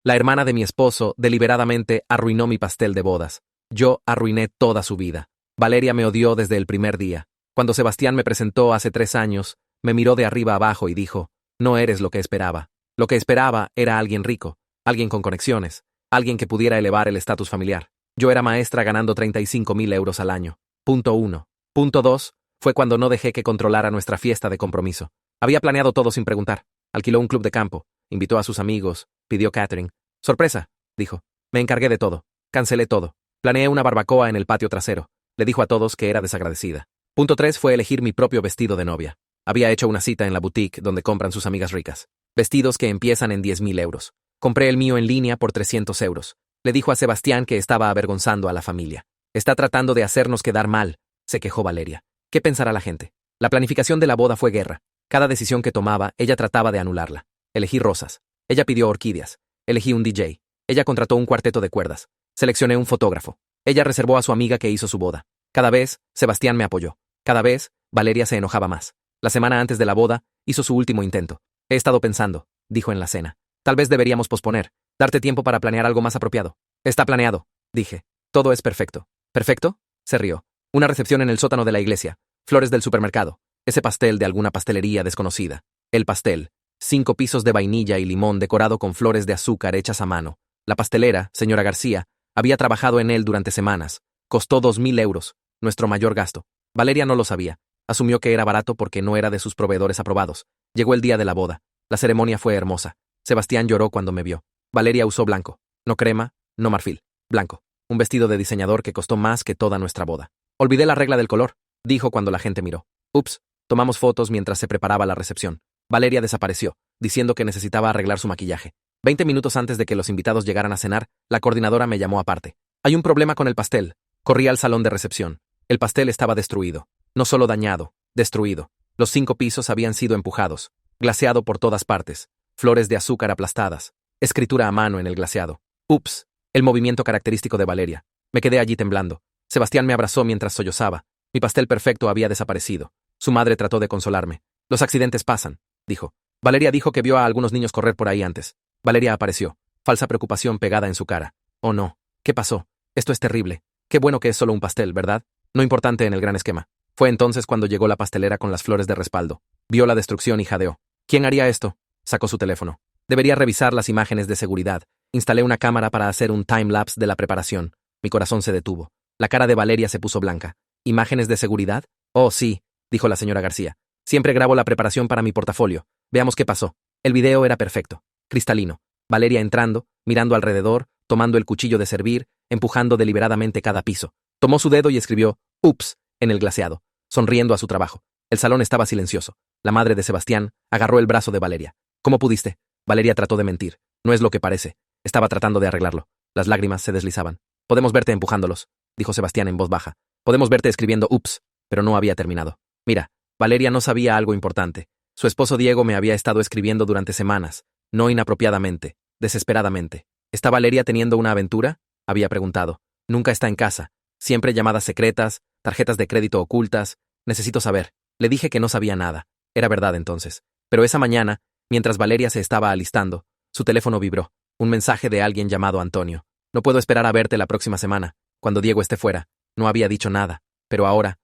La hermana de mi esposo deliberadamente arruinó mi pastel de bodas. Yo arruiné toda su vida. Valeria me odió desde el primer día. Cuando Sebastián me presentó hace 3 años, me miró de arriba abajo y dijo, no eres lo que esperaba. Lo que esperaba era alguien rico, alguien con conexiones, alguien que pudiera elevar el estatus familiar. Yo era maestra ganando 35.000 euros al año. Punto 1. Punto 2. Fue cuando no dejé que controlara nuestra fiesta de compromiso. Había planeado todo sin preguntar. Alquiló un club de campo, invitó a sus amigos, pidió catering. Sorpresa, dijo. Me encargué de todo. Cancelé todo. Planeé una barbacoa en el patio trasero. Le dijo a todos que era desagradecida. Punto 3 fue elegir mi propio vestido de novia. Había hecho una cita en la boutique donde compran sus amigas ricas. Vestidos que empiezan en 10.000 euros. Compré el mío en línea por 300 euros. Le dijo a Sebastián que estaba avergonzando a la familia. Está tratando de hacernos quedar mal, se quejó Valeria. ¿Qué pensará la gente? La planificación de la boda fue guerra. Cada decisión que tomaba, ella trataba de anularla. Elegí rosas. Ella pidió orquídeas. Elegí un DJ. Ella contrató un cuarteto de cuerdas. Seleccioné un fotógrafo. Ella reservó a su amiga que hizo su boda. Cada vez, Sebastián me apoyó. Cada vez, Valeria se enojaba más. La semana antes de la boda, hizo su último intento. He estado pensando, dijo en la cena. Tal vez deberíamos posponer, darte tiempo para planear algo más apropiado. Está planeado, dije. Todo es perfecto. ¿Perfecto? Se rió. Una recepción en el sótano de la iglesia. Flores del supermercado. Ese pastel de alguna pastelería desconocida. El pastel. 5 pisos de vainilla y limón decorado con flores de azúcar hechas a mano. La pastelera, señora García, había trabajado en él durante semanas. Costó 2.000 euros, nuestro mayor gasto. Valeria no lo sabía. Asumió que era barato porque no era de sus proveedores aprobados. Llegó el día de la boda. La ceremonia fue hermosa. Sebastián lloró cuando me vio. Valeria usó blanco. No crema, no marfil. Blanco. Un vestido de diseñador que costó más que toda nuestra boda. Olvidé la regla del color, dijo cuando la gente miró. Ups, tomamos fotos mientras se preparaba la recepción. Valeria desapareció, diciendo que necesitaba arreglar su maquillaje. 20 minutos antes de que los invitados llegaran a cenar, la coordinadora me llamó aparte. Hay un problema con el pastel. Corrí al salón de recepción. El pastel estaba destruido. No solo dañado, destruido. Los 5 pisos habían sido empujados. Glaseado por todas partes. Flores de azúcar aplastadas. Escritura a mano en el glaseado. Ups, el movimiento característico de Valeria. Me quedé allí temblando. Sebastián me abrazó mientras sollozaba. Mi pastel perfecto había desaparecido. Su madre trató de consolarme. Los accidentes pasan, dijo. Valeria dijo que vio a algunos niños correr por ahí antes. Valeria apareció. Falsa preocupación pegada en su cara. Oh no, ¿qué pasó? Esto es terrible. Qué bueno que es solo un pastel, ¿verdad? No importante en el gran esquema. Fue entonces cuando llegó la pastelera con las flores de respaldo. Vio la destrucción y jadeó. ¿Quién haría esto? Sacó su teléfono. Debería revisar las imágenes de seguridad. Instalé una cámara para hacer un time-lapse de la preparación. Mi corazón se detuvo. La cara de Valeria se puso blanca. ¿Imágenes de seguridad? Oh, sí, dijo la señora García. Siempre grabo la preparación para mi portafolio. Veamos qué pasó. El video era perfecto. Cristalino. Valeria entrando, mirando alrededor, tomando el cuchillo de servir, empujando deliberadamente cada piso. Tomó su dedo y escribió, ups, en el glaseado, sonriendo a su trabajo. El salón estaba silencioso. La madre de Sebastián agarró el brazo de Valeria. ¿Cómo pudiste? Valeria trató de mentir. No es lo que parece. Estaba tratando de arreglarlo. Las lágrimas se deslizaban. Podemos verte empujándolos, dijo Sebastián en voz baja. Podemos verte escribiendo ups, pero no había terminado. Mira, Valeria no sabía algo importante. Su esposo Diego me había estado escribiendo durante semanas, no inapropiadamente, desesperadamente. ¿Está Valeria teniendo una aventura? Había preguntado. Nunca está en casa. Siempre llamadas secretas, tarjetas de crédito ocultas. Necesito saber. Le dije que no sabía nada. Era verdad entonces. Pero esa mañana, mientras Valeria se estaba alistando, su teléfono vibró. Un mensaje de alguien llamado Antonio. No puedo esperar a verte la próxima semana, cuando Diego esté fuera. No había dicho nada. Pero ahora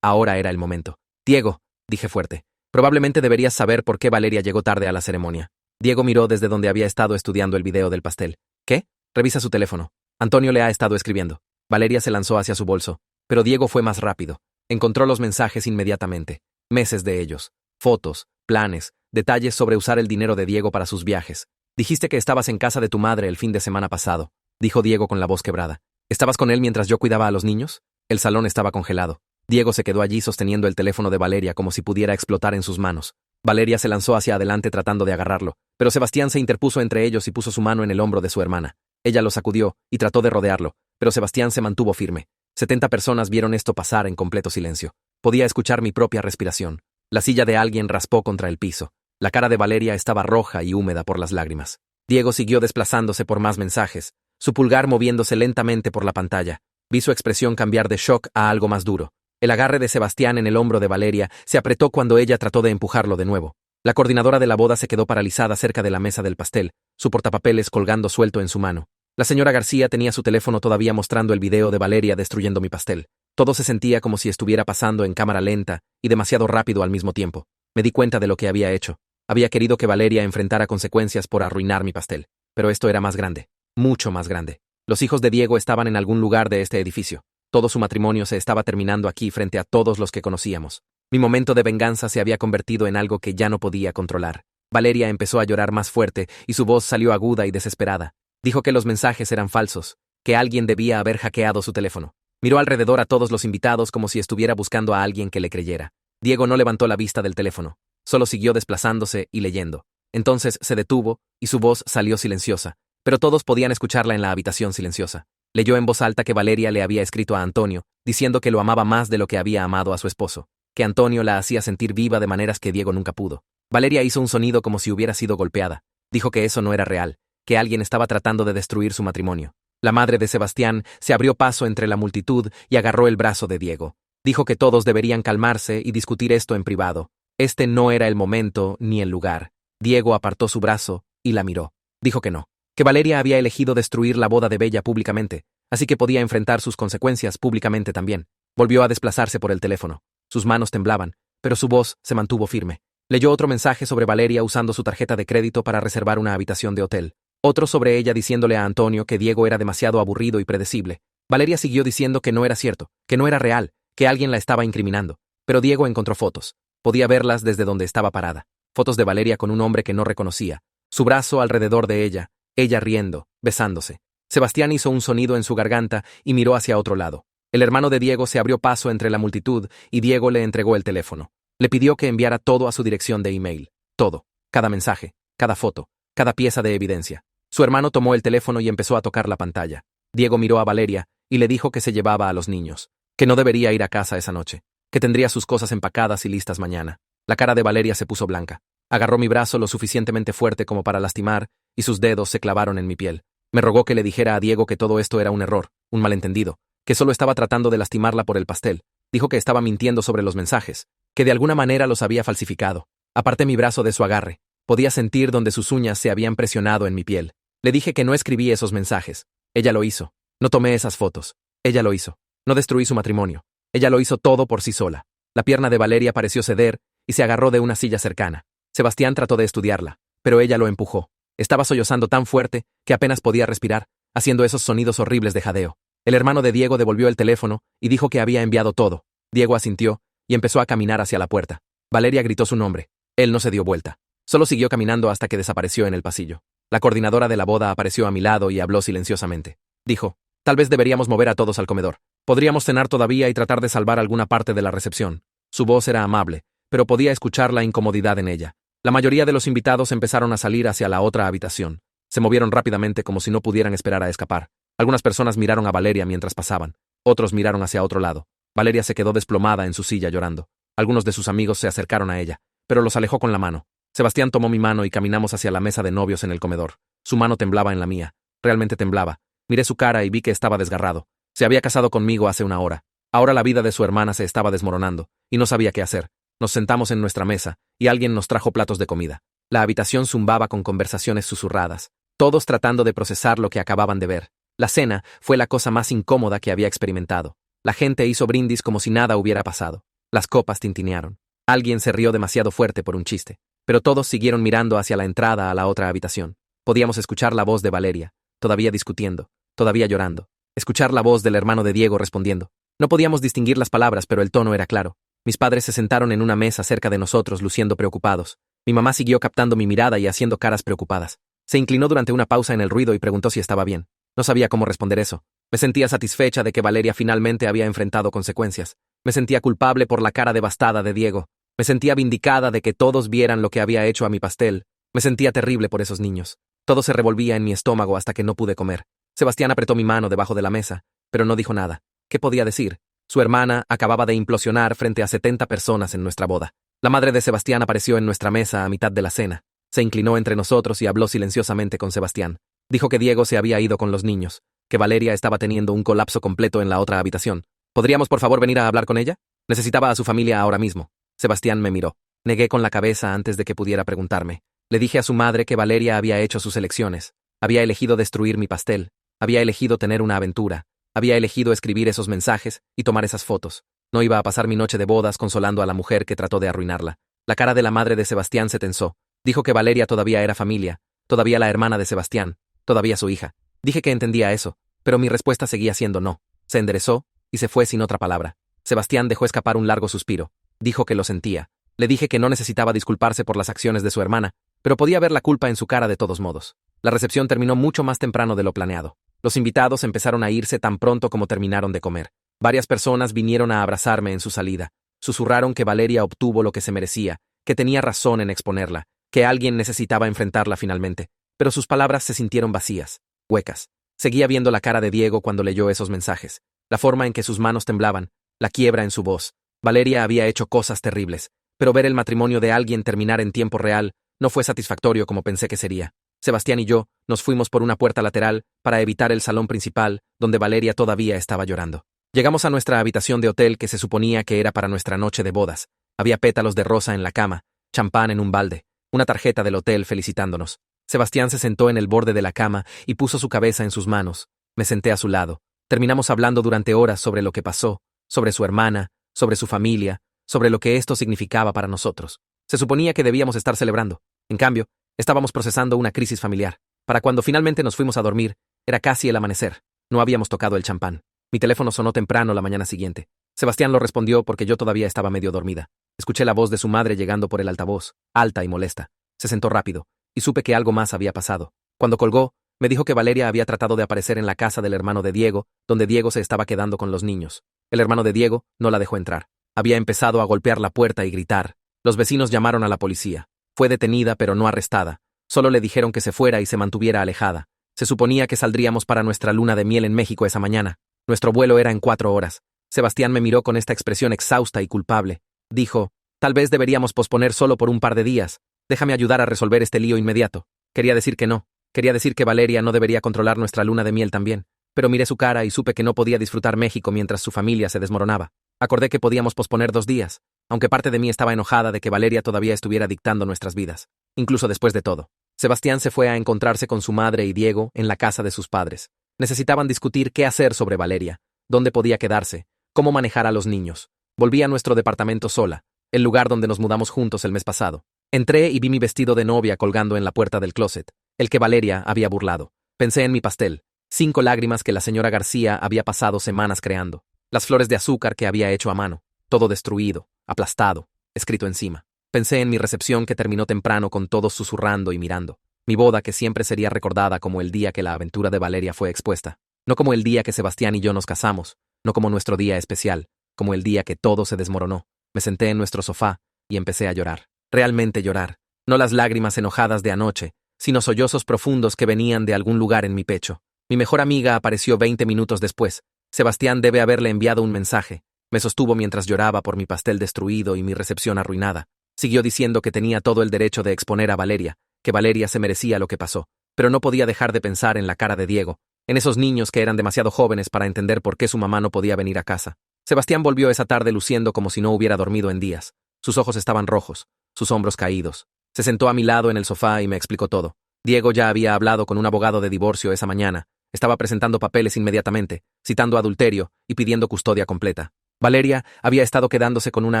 era el momento. Diego, dije fuerte. Probablemente deberías saber por qué Valeria llegó tarde a la ceremonia. Diego miró desde donde había estado estudiando el video del pastel. ¿Qué? Revisa su teléfono. Antonio le ha estado escribiendo. Valeria se lanzó hacia su bolso. Pero Diego fue más rápido. Encontró los mensajes inmediatamente. Meses de ellos. Fotos, planes, detalles sobre usar el dinero de Diego para sus viajes. Dijiste que estabas en casa de tu madre el fin de semana pasado, dijo Diego con la voz quebrada. ¿Estabas con él mientras yo cuidaba a los niños? El salón estaba congelado. Diego se quedó allí sosteniendo el teléfono de Valeria como si pudiera explotar en sus manos. Valeria se lanzó hacia adelante tratando de agarrarlo, pero Sebastián se interpuso entre ellos y puso su mano en el hombro de su hermana. Ella lo sacudió y trató de rodearlo, pero Sebastián se mantuvo firme. 70 personas vieron esto pasar en completo silencio. Podía escuchar mi propia respiración. La silla de alguien raspó contra el piso. La cara de Valeria estaba roja y húmeda por las lágrimas. Diego siguió desplazándose por más mensajes, su pulgar moviéndose lentamente por la pantalla. Vi su expresión cambiar de shock a algo más duro. El agarre de Sebastián en el hombro de Valeria se apretó cuando ella trató de empujarlo de nuevo. La coordinadora de la boda se quedó paralizada cerca de la mesa del pastel, su portapapeles colgando suelto en su mano. La señora García tenía su teléfono todavía mostrando el video de Valeria destruyendo mi pastel. Todo se sentía como si estuviera pasando en cámara lenta y demasiado rápido al mismo tiempo. Me di cuenta de lo que había hecho. Había querido que Valeria enfrentara consecuencias por arruinar mi pastel. Pero esto era más grande, mucho más grande. Los hijos de Diego estaban en algún lugar de este edificio. Todo su matrimonio se estaba terminando aquí frente a todos los que conocíamos. Mi momento de venganza se había convertido en algo que ya no podía controlar. Valeria empezó a llorar más fuerte y su voz salió aguda y desesperada. Dijo que los mensajes eran falsos, que alguien debía haber hackeado su teléfono. Miró alrededor a todos los invitados como si estuviera buscando a alguien que le creyera. Diego no levantó la vista del teléfono, solo siguió desplazándose y leyendo. Entonces se detuvo y su voz salió silenciosa, pero todos podían escucharla en la habitación silenciosa. Leyó en voz alta que Valeria le había escrito a Antonio, diciendo que lo amaba más de lo que había amado a su esposo, que Antonio la hacía sentir viva de maneras que Diego nunca pudo. Valeria hizo un sonido como si hubiera sido golpeada. Dijo que eso no era real, que alguien estaba tratando de destruir su matrimonio. La madre de Sebastián se abrió paso entre la multitud y agarró el brazo de Diego. Dijo que todos deberían calmarse y discutir esto en privado. Este no era el momento ni el lugar. Diego apartó su brazo y la miró. Dijo que no, que Valeria había elegido destruir la boda de Bella públicamente, así que podía enfrentar sus consecuencias públicamente también. Volvió a desplazarse por el teléfono. Sus manos temblaban, pero su voz se mantuvo firme. Leyó otro mensaje sobre Valeria usando su tarjeta de crédito para reservar una habitación de hotel. Otro sobre ella diciéndole a Antonio que Diego era demasiado aburrido y predecible. Valeria siguió diciendo que no era cierto, que no era real, que alguien la estaba incriminando. Pero Diego encontró fotos. Podía verlas desde donde estaba parada. Fotos de Valeria con un hombre que no reconocía. Su brazo alrededor de ella riendo, besándose. Sebastián hizo un sonido en su garganta y miró hacia otro lado. El hermano de Diego se abrió paso entre la multitud y Diego le entregó el teléfono. Le pidió que enviara todo a su dirección de email. Todo. Cada mensaje, cada foto, cada pieza de evidencia. Su hermano tomó el teléfono y empezó a tocar la pantalla. Diego miró a Valeria y le dijo que se llevaba a los niños, que no debería ir a casa esa noche, que tendría sus cosas empacadas y listas mañana. La cara de Valeria se puso blanca. Agarró mi brazo lo suficientemente fuerte como para lastimar y sus dedos se clavaron en mi piel. Me rogó que le dijera a Diego que todo esto era un error, un malentendido, que solo estaba tratando de lastimarla por el pastel. Dijo que estaba mintiendo sobre los mensajes, que de alguna manera los había falsificado. Aparté mi brazo de su agarre. Podía sentir donde sus uñas se habían presionado en mi piel. Le dije que no escribí esos mensajes. Ella lo hizo. No tomé esas fotos. Ella lo hizo. No destruí su matrimonio. Ella lo hizo todo por sí sola. La pierna de Valeria pareció ceder y se agarró de una silla cercana. Sebastián trató de estudiarla, pero ella lo empujó. Estaba sollozando tan fuerte que apenas podía respirar, haciendo esos sonidos horribles de jadeo. El hermano de Diego devolvió el teléfono y dijo que había enviado todo. Diego asintió y empezó a caminar hacia la puerta. Valeria gritó su nombre. Él no se dio vuelta. Solo siguió caminando hasta que desapareció en el pasillo. La coordinadora de la boda apareció a mi lado y habló silenciosamente. Dijo, tal vez deberíamos mover a todos al comedor. Podríamos cenar todavía y tratar de salvar alguna parte de la recepción. Su voz era amable, pero podía escuchar la incomodidad en ella. La mayoría de los invitados empezaron a salir hacia la otra habitación. Se movieron rápidamente como si no pudieran esperar a escapar. Algunas personas miraron a Valeria mientras pasaban. Otros miraron hacia otro lado. Valeria se quedó desplomada en su silla llorando. Algunos de sus amigos se acercaron a ella, pero los alejó con la mano. Sebastián tomó mi mano y caminamos hacia la mesa de novios en el comedor. Su mano temblaba en la mía. Realmente temblaba. Miré su cara y vi que estaba desgarrado. Se había casado conmigo hace una hora. Ahora la vida de su hermana se estaba desmoronando, y no sabía qué hacer. Nos sentamos en nuestra mesa, y alguien nos trajo platos de comida. La habitación zumbaba con conversaciones susurradas, todos tratando de procesar lo que acababan de ver. La cena fue la cosa más incómoda que había experimentado. La gente hizo brindis como si nada hubiera pasado. Las copas tintinearon. Alguien se rió demasiado fuerte por un chiste, pero todos siguieron mirando hacia la entrada a la otra habitación. Podíamos escuchar la voz de Valeria, todavía discutiendo, todavía llorando. Escuchar la voz del hermano de Diego respondiendo. No podíamos distinguir las palabras, pero el tono era claro. Mis padres se sentaron en una mesa cerca de nosotros, luciendo preocupados. Mi mamá siguió captando mi mirada y haciendo caras preocupadas. Se inclinó durante una pausa en el ruido y preguntó si estaba bien. No sabía cómo responder eso. Me sentía satisfecha de que Valeria finalmente había enfrentado consecuencias. Me sentía culpable por la cara devastada de Diego. Me sentía vindicada de que todos vieran lo que había hecho a mi pastel. Me sentía terrible por esos niños. Todo se revolvía en mi estómago hasta que no pude comer. Sebastián apretó mi mano debajo de la mesa, pero no dijo nada. ¿Qué podía decir? Su hermana acababa de implosionar frente a 70 personas en nuestra boda. La madre de Sebastián apareció en nuestra mesa a mitad de la cena. Se inclinó entre nosotros y habló silenciosamente con Sebastián. Dijo que Diego se había ido con los niños, que Valeria estaba teniendo un colapso completo en la otra habitación. ¿Podríamos por favor venir a hablar con ella? Necesitaba a su familia ahora mismo. Sebastián me miró. Negué con la cabeza antes de que pudiera preguntarme. Le dije a su madre que Valeria había hecho sus elecciones. Había elegido destruir mi pastel. Había elegido tener una aventura. Había elegido escribir esos mensajes y tomar esas fotos. No iba a pasar mi noche de bodas consolando a la mujer que trató de arruinarla. La cara de la madre de Sebastián se tensó. Dijo que Valeria todavía era familia, todavía la hermana de Sebastián, todavía su hija. Dije que entendía eso, pero mi respuesta seguía siendo no. Se enderezó y se fue sin otra palabra. Sebastián dejó escapar un largo suspiro. Dijo que lo sentía. Le dije que no necesitaba disculparse por las acciones de su hermana, pero podía ver la culpa en su cara de todos modos. La recepción terminó mucho más temprano de lo planeado. Los invitados empezaron a irse tan pronto como terminaron de comer. Varias personas vinieron a abrazarme en su salida. Susurraron que Valeria obtuvo lo que se merecía, que tenía razón en exponerla, que alguien necesitaba enfrentarla finalmente. Pero sus palabras se sintieron vacías, huecas. Seguía viendo la cara de Diego cuando leyó esos mensajes, la forma en que sus manos temblaban, la quiebra en su voz. Valeria había hecho cosas terribles, pero ver el matrimonio de alguien terminar en tiempo real no fue satisfactorio como pensé que sería. Sebastián y yo nos fuimos por una puerta lateral para evitar el salón principal, donde Valeria todavía estaba llorando. Llegamos a nuestra habitación de hotel que se suponía que era para nuestra noche de bodas. Había pétalos de rosa en la cama, champán en un balde, una tarjeta del hotel felicitándonos. Sebastián se sentó en el borde de la cama y puso su cabeza en sus manos. Me senté a su lado. Terminamos hablando durante horas sobre lo que pasó, sobre su hermana, sobre su familia, sobre lo que esto significaba para nosotros. Se suponía que debíamos estar celebrando. En cambio, estábamos procesando una crisis familiar. Para cuando finalmente nos fuimos a dormir, era casi el amanecer. No habíamos tocado el champán. Mi teléfono sonó temprano la mañana siguiente. Sebastián lo respondió porque yo todavía estaba medio dormida. Escuché la voz de su madre llegando por el altavoz, alta y molesta. Se sentó rápido, y supe que algo más había pasado. Cuando colgó, me dijo que Valeria había tratado de aparecer en la casa del hermano de Diego, donde Diego se estaba quedando con los niños. El hermano de Diego no la dejó entrar. Había empezado a golpear la puerta y gritar. Los vecinos llamaron a la policía. Fue detenida pero no arrestada. Solo le dijeron que se fuera y se mantuviera alejada. Se suponía que saldríamos para nuestra luna de miel en México esa mañana. Nuestro vuelo era en 4 horas. Sebastián me miró con esta expresión exhausta y culpable. Dijo, tal vez deberíamos posponer solo por un par de días. Déjame ayudar a resolver este lío inmediato. Quería decir que no. Quería decir que Valeria no debería controlar nuestra luna de miel también. Pero miré su cara y supe que no podía disfrutar México mientras su familia se desmoronaba. Acordé que podíamos posponer 2 días, aunque parte de mí estaba enojada de que Valeria todavía estuviera dictando nuestras vidas. Incluso después de todo. Sebastián se fue a encontrarse con su madre y Diego en la casa de sus padres. Necesitaban discutir qué hacer sobre Valeria, dónde podía quedarse, cómo manejar a los niños. Volví a nuestro departamento sola, el lugar donde nos mudamos juntos el mes pasado. Entré y vi mi vestido de novia colgando en la puerta del closet, el que Valeria había burlado. Pensé en mi pastel, 5 lágrimas que la señora García había pasado semanas creando, las flores de azúcar que había hecho a mano, todo destruido, aplastado, escrito encima. Pensé en mi recepción que terminó temprano con todos susurrando y mirando. Mi boda que siempre sería recordada como el día que la aventura de Valeria fue expuesta. No como el día que Sebastián y yo nos casamos, no como nuestro día especial, como el día que todo se desmoronó. Me senté en nuestro sofá y empecé a llorar. Realmente llorar. No las lágrimas enojadas de anoche, sino sollozos profundos que venían de algún lugar en mi pecho. Mi mejor amiga apareció 20 minutos después. Sebastián debe haberle enviado un mensaje. Me sostuvo mientras lloraba por mi pastel destruido y mi recepción arruinada. Siguió diciendo que tenía todo el derecho de exponer a Valeria, que Valeria se merecía lo que pasó, pero no podía dejar de pensar en la cara de Diego, en esos niños que eran demasiado jóvenes para entender por qué su mamá no podía venir a casa. Sebastián volvió esa tarde luciendo como si no hubiera dormido en días. Sus ojos estaban rojos, sus hombros caídos. Se sentó a mi lado en el sofá y me explicó todo. Diego ya había hablado con un abogado de divorcio esa mañana. Estaba presentando papeles inmediatamente, citando adulterio y pidiendo custodia completa. Valeria había estado quedándose con una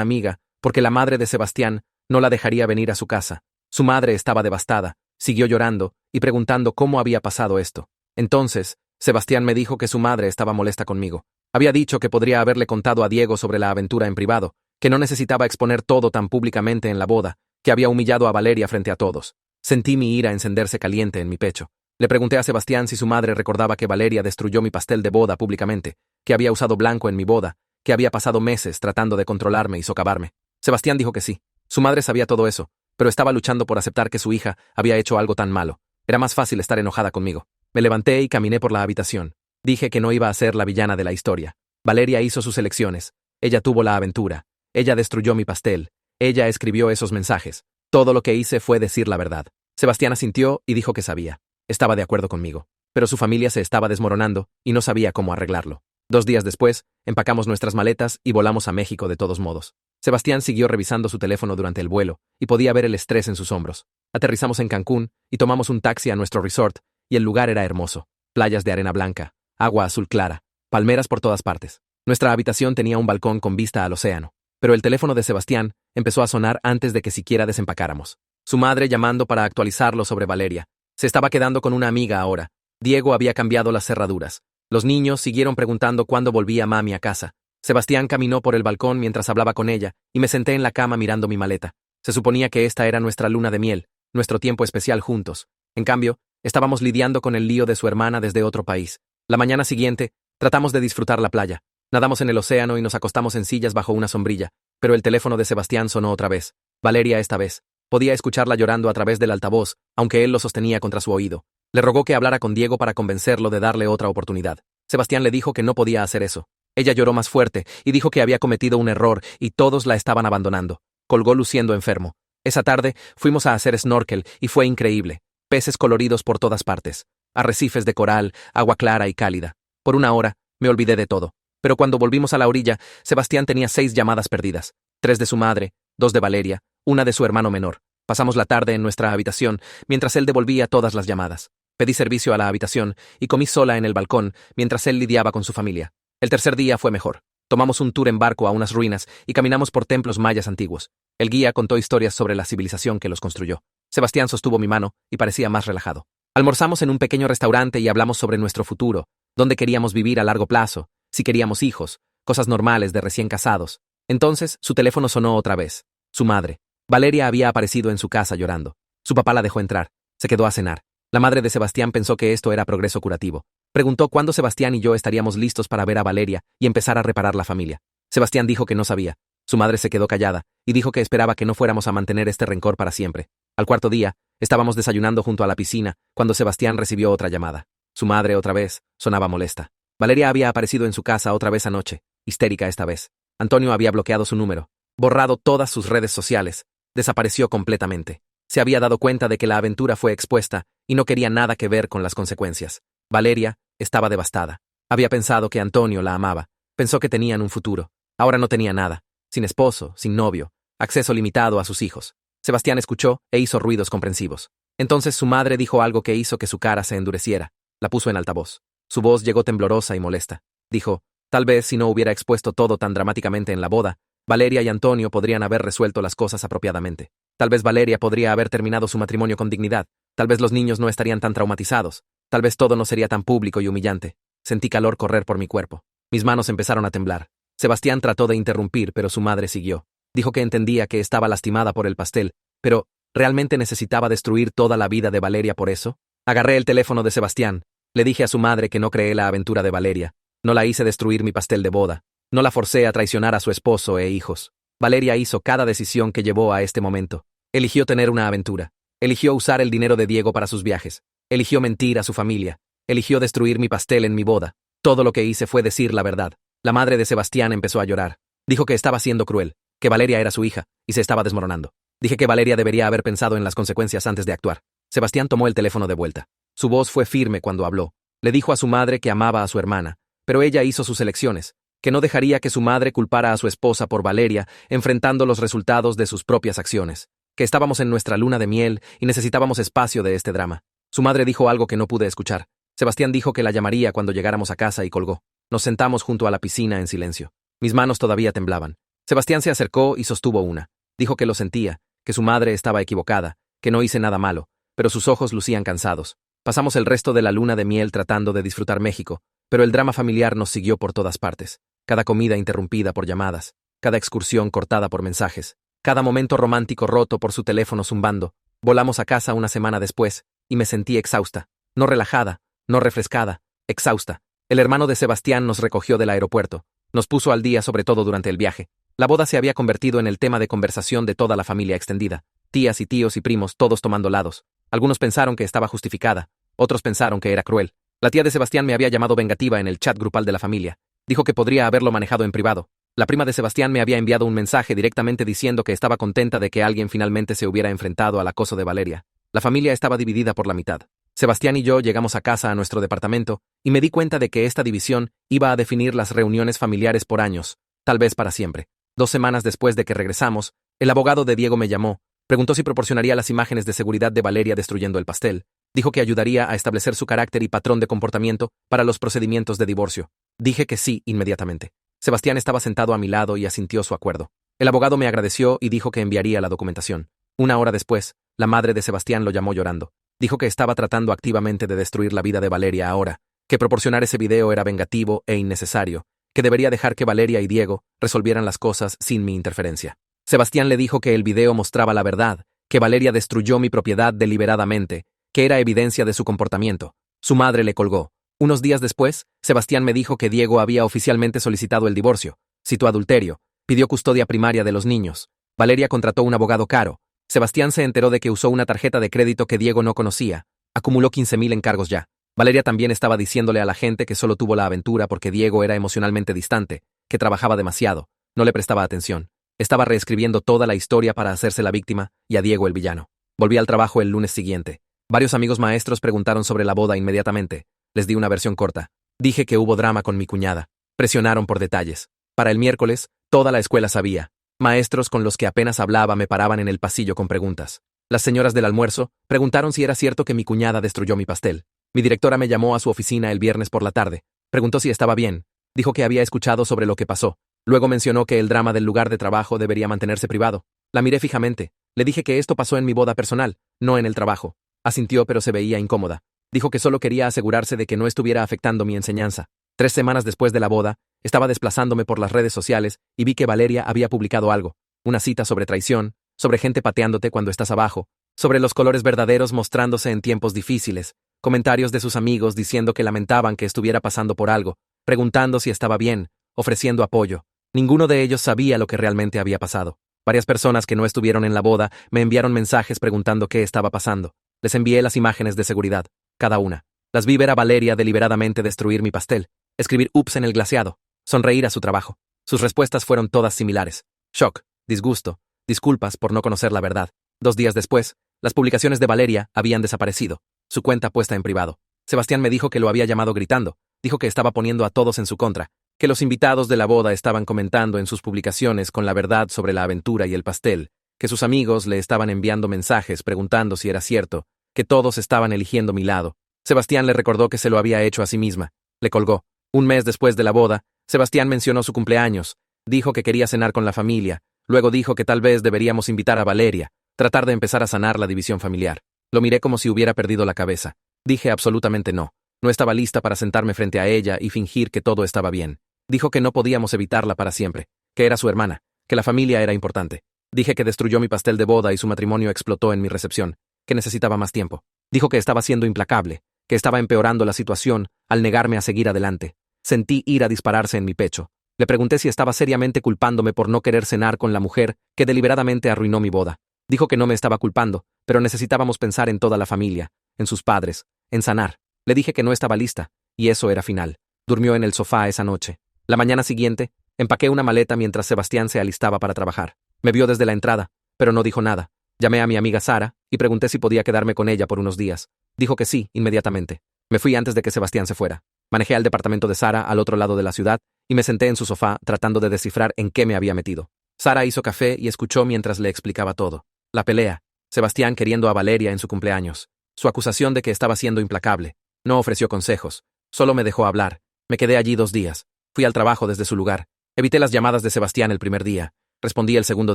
amiga, porque la madre de Sebastián no la dejaría venir a su casa. Su madre estaba devastada, siguió llorando y preguntando cómo había pasado esto. Entonces, Sebastián me dijo que su madre estaba molesta conmigo. Había dicho que podría haberle contado a Diego sobre la aventura en privado, que no necesitaba exponer todo tan públicamente en la boda, que había humillado a Valeria frente a todos. Sentí mi ira encenderse caliente en mi pecho. Le pregunté a Sebastián si su madre recordaba que Valeria destruyó mi pastel de boda públicamente, que había usado blanco en mi boda, que había pasado meses tratando de controlarme y socavarme. Sebastián dijo que sí. Su madre sabía todo eso, pero estaba luchando por aceptar que su hija había hecho algo tan malo. Era más fácil estar enojada conmigo. Me levanté y caminé por la habitación. Dije que no iba a ser la villana de la historia. Valeria hizo sus elecciones. Ella tuvo la aventura. Ella destruyó mi pastel. Ella escribió esos mensajes. Todo lo que hice fue decir la verdad. Sebastián asintió y dijo que sabía. Estaba de acuerdo conmigo. Pero su familia se estaba desmoronando y no sabía cómo arreglarlo. 2 días después, empacamos nuestras maletas y volamos a México de todos modos. Sebastián siguió revisando su teléfono durante el vuelo, y podía ver el estrés en sus hombros. Aterrizamos en Cancún, y tomamos un taxi a nuestro resort, y el lugar era hermoso. Playas de arena blanca, agua azul clara, palmeras por todas partes. Nuestra habitación tenía un balcón con vista al océano, pero el teléfono de Sebastián empezó a sonar antes de que siquiera desempacáramos. Su madre llamando para actualizarlo sobre Valeria. Se estaba quedando con una amiga ahora. Diego había cambiado las cerraduras. Los niños siguieron preguntando cuándo volvía mami a casa. Sebastián caminó por el balcón mientras hablaba con ella, y me senté en la cama mirando mi maleta. Se suponía que esta era nuestra luna de miel, nuestro tiempo especial juntos. En cambio, estábamos lidiando con el lío de su hermana desde otro país. La mañana siguiente, tratamos de disfrutar la playa. Nadamos en el océano y nos acostamos en sillas bajo una sombrilla, pero el teléfono de Sebastián sonó otra vez. Valeria esta vez. Podía escucharla llorando a través del altavoz, aunque él lo sostenía contra su oído. Le rogó que hablara con Diego para convencerlo de darle otra oportunidad. Sebastián le dijo que no podía hacer eso. Ella lloró más fuerte y dijo que había cometido un error y todos la estaban abandonando. Colgó luciendo enfermo. Esa tarde fuimos a hacer snorkel y fue increíble. Peces coloridos por todas partes. Arrecifes de coral, agua clara y cálida. Por una hora, me olvidé de todo. Pero cuando volvimos a la orilla, Sebastián tenía 6 llamadas perdidas. 3 de su madre, 2 de Valeria, 1 de su hermano menor. Pasamos la tarde en nuestra habitación, mientras él devolvía todas las llamadas. Pedí servicio a la habitación y comí sola en el balcón, mientras él lidiaba con su familia. El tercer día fue mejor. Tomamos un tour en barco a unas ruinas y caminamos por templos mayas antiguos. El guía contó historias sobre la civilización que los construyó. Sebastián sostuvo mi mano y parecía más relajado. Almorzamos en un pequeño restaurante y hablamos sobre nuestro futuro, dónde queríamos vivir a largo plazo, si queríamos hijos, cosas normales de recién casados. Entonces, su teléfono sonó otra vez. Su madre. Valeria había aparecido en su casa llorando. Su papá la dejó entrar. Se quedó a cenar. La madre de Sebastián pensó que esto era progreso curativo. Preguntó cuándo Sebastián y yo estaríamos listos para ver a Valeria y empezar a reparar la familia. Sebastián dijo que no sabía. Su madre se quedó callada y dijo que esperaba que no fuéramos a mantener este rencor para siempre. Al cuarto día, estábamos desayunando junto a la piscina cuando Sebastián recibió otra llamada. Su madre otra vez sonaba molesta. Valeria había aparecido en su casa otra vez anoche, histérica esta vez. Antonio había bloqueado su número, borrado todas sus redes sociales, desapareció completamente. Se había dado cuenta de que la aventura fue expuesta y no quería nada que ver con las consecuencias. Valeria estaba devastada. Había pensado que Antonio la amaba, pensó que tenían un futuro. Ahora no tenía nada, sin esposo, sin novio, acceso limitado a sus hijos. Sebastián escuchó e hizo ruidos comprensivos. Entonces su madre dijo algo que hizo que su cara se endureciera. La puso en altavoz. Su voz llegó temblorosa y molesta. Dijo, tal vez si no hubiera expuesto todo tan dramáticamente en la boda, Valeria y Antonio podrían haber resuelto las cosas apropiadamente. Tal vez Valeria podría haber terminado su matrimonio con dignidad. Tal vez los niños no estarían tan traumatizados. Tal vez todo no sería tan público y humillante. Sentí calor correr por mi cuerpo. Mis manos empezaron a temblar. Sebastián trató de interrumpir, pero su madre siguió. Dijo que entendía que estaba lastimada por el pastel, pero ¿realmente necesitaba destruir toda la vida de Valeria por eso? Agarré el teléfono de Sebastián. Le dije a su madre que no creé la aventura de Valeria. No la hice destruir mi pastel de boda. No la forcé a traicionar a su esposo e hijos. Valeria hizo cada decisión que llevó a este momento. Eligió tener una aventura. Eligió usar el dinero de Diego para sus viajes. Eligió mentir a su familia. Eligió destruir mi pastel en mi boda. Todo lo que hice fue decir la verdad. La madre de Sebastián empezó a llorar. Dijo que estaba siendo cruel, que Valeria era su hija, y se estaba desmoronando. Dije que Valeria debería haber pensado en las consecuencias antes de actuar. Sebastián tomó el teléfono de vuelta. Su voz fue firme cuando habló. Le dijo a su madre que amaba a su hermana, pero ella hizo sus elecciones, que no dejaría que su madre culpara a su esposa por Valeria, enfrentando los resultados de sus propias acciones, que estábamos en nuestra luna de miel y necesitábamos espacio de este drama. Su madre dijo algo que no pude escuchar. Sebastián dijo que la llamaría cuando llegáramos a casa y colgó. Nos sentamos junto a la piscina en silencio. Mis manos todavía temblaban. Sebastián se acercó y sostuvo una. Dijo que lo sentía, que su madre estaba equivocada, que no hice nada malo, pero sus ojos lucían cansados. Pasamos el resto de la luna de miel tratando de disfrutar México, pero el drama familiar nos siguió por todas partes. Cada comida interrumpida por llamadas, cada excursión cortada por mensajes, cada momento romántico roto por su teléfono zumbando. Volamos a casa una semana después, y me sentí exhausta, no relajada, no refrescada, exhausta. El hermano de Sebastián nos recogió del aeropuerto, nos puso al día sobre todo durante el viaje. La boda se había convertido en el tema de conversación de toda la familia extendida, tías y tíos y primos todos tomando lados. Algunos pensaron que estaba justificada, otros pensaron que era cruel. La tía de Sebastián me había llamado vengativa en el chat grupal de la familia. Dijo que podría haberlo manejado en privado. La prima de Sebastián me había enviado un mensaje directamente diciendo que estaba contenta de que alguien finalmente se hubiera enfrentado al acoso de Valeria. La familia estaba dividida por la mitad. Sebastián y yo llegamos a casa a nuestro departamento y me di cuenta de que esta división iba a definir las reuniones familiares por años, tal vez para siempre. 2 semanas después de que regresamos, el abogado de Diego me llamó, preguntó si proporcionaría las imágenes de seguridad de Valeria destruyendo el pastel. Dijo que ayudaría a establecer su carácter y patrón de comportamiento para los procedimientos de divorcio. Dije que sí inmediatamente. Sebastián estaba sentado a mi lado y asintió su acuerdo. El abogado me agradeció y dijo que enviaría la documentación. 1 hora después, la madre de Sebastián lo llamó llorando. Dijo que estaba tratando activamente de destruir la vida de Valeria ahora, que proporcionar ese video era vengativo e innecesario, que debería dejar que Valeria y Diego resolvieran las cosas sin mi interferencia. Sebastián le dijo que el video mostraba la verdad, que Valeria destruyó mi propiedad deliberadamente, que era evidencia de su comportamiento. Su madre le colgó. Unos días después, Sebastián me dijo que Diego había oficialmente solicitado el divorcio, citó adulterio, pidió custodia primaria de los niños. Valeria contrató un abogado caro. Sebastián se enteró de que usó una tarjeta de crédito que Diego no conocía. Acumuló 15,000 encargos ya. Valeria también estaba diciéndole a la gente que solo tuvo la aventura porque Diego era emocionalmente distante, que trabajaba demasiado, no le prestaba atención. Estaba reescribiendo toda la historia para hacerse la víctima y a Diego el villano. Volví al trabajo el lunes siguiente. Varios amigos maestros preguntaron sobre la boda inmediatamente. Les di una versión corta. Dije que hubo drama con mi cuñada. Presionaron por detalles. Para el miércoles, toda la escuela sabía. Maestros con los que apenas hablaba me paraban en el pasillo con preguntas. Las señoras del almuerzo preguntaron si era cierto que mi cuñada destruyó mi pastel. Mi directora me llamó a su oficina el viernes por la tarde. Preguntó si estaba bien. Dijo que había escuchado sobre lo que pasó. Luego mencionó que el drama del lugar de trabajo debería mantenerse privado. La miré fijamente. Le dije que esto pasó en mi boda personal, no en el trabajo. Asintió, pero se veía incómoda. Dijo que solo quería asegurarse de que no estuviera afectando mi enseñanza. 3 semanas después de la boda, estaba desplazándome por las redes sociales y vi que Valeria había publicado algo. Una cita sobre traición, sobre gente pateándote cuando estás abajo, sobre los colores verdaderos mostrándose en tiempos difíciles, comentarios de sus amigos diciendo que lamentaban que estuviera pasando por algo, preguntando si estaba bien, ofreciendo apoyo. Ninguno de ellos sabía lo que realmente había pasado. Varias personas que no estuvieron en la boda me enviaron mensajes preguntando qué estaba pasando. Les envié las imágenes de seguridad, cada una. Las vi ver a Valeria deliberadamente destruir mi pastel, escribir ups en el glaseado, sonreír a su trabajo. Sus respuestas fueron todas similares. Shock, disgusto, disculpas por no conocer la verdad. 2 días después, las publicaciones de Valeria habían desaparecido, su cuenta puesta en privado. Sebastián me dijo que lo había llamado gritando, dijo que estaba poniendo a todos en su contra, que los invitados de la boda estaban comentando en sus publicaciones con la verdad sobre la aventura y el pastel, que sus amigos le estaban enviando mensajes preguntando si era cierto, que todos estaban eligiendo mi lado. Sebastián le recordó que se lo había hecho a sí misma. Le colgó. 1 mes después de la boda, Sebastián mencionó su cumpleaños. Dijo que quería cenar con la familia. Luego dijo que tal vez deberíamos invitar a Valeria, tratar de empezar a sanar la división familiar. Lo miré como si hubiera perdido la cabeza. Dije absolutamente no. No estaba lista para sentarme frente a ella y fingir que todo estaba bien. Dijo que no podíamos evitarla para siempre, que era su hermana, que la familia era importante. Dije que destruyó mi pastel de boda y su matrimonio explotó en mi recepción, que necesitaba más tiempo. Dijo que estaba siendo implacable, que estaba empeorando la situación al negarme a seguir adelante. Sentí ira dispararse en mi pecho. Le pregunté si estaba seriamente culpándome por no querer cenar con la mujer que deliberadamente arruinó mi boda. Dijo que no me estaba culpando, pero necesitábamos pensar en toda la familia, en sus padres, en sanar. Le dije que no estaba lista, y eso era final. Durmió en el sofá esa noche. La mañana siguiente, empaqué una maleta mientras Sebastián se alistaba para trabajar. Me vio desde la entrada, pero no dijo nada. Llamé a mi amiga Sara y pregunté si podía quedarme con ella por unos días. Dijo que sí, inmediatamente. Me fui antes de que Sebastián se fuera. Manejé al departamento de Sara al otro lado de la ciudad y me senté en su sofá tratando de descifrar en qué me había metido. Sara hizo café y escuchó mientras le explicaba todo. La pelea. Sebastián queriendo a Valeria en su cumpleaños. Su acusación de que estaba siendo implacable. No ofreció consejos. Solo me dejó hablar. Me quedé allí 2 días. Fui al trabajo desde su lugar. Evité las llamadas de Sebastián el primer día. Respondí el segundo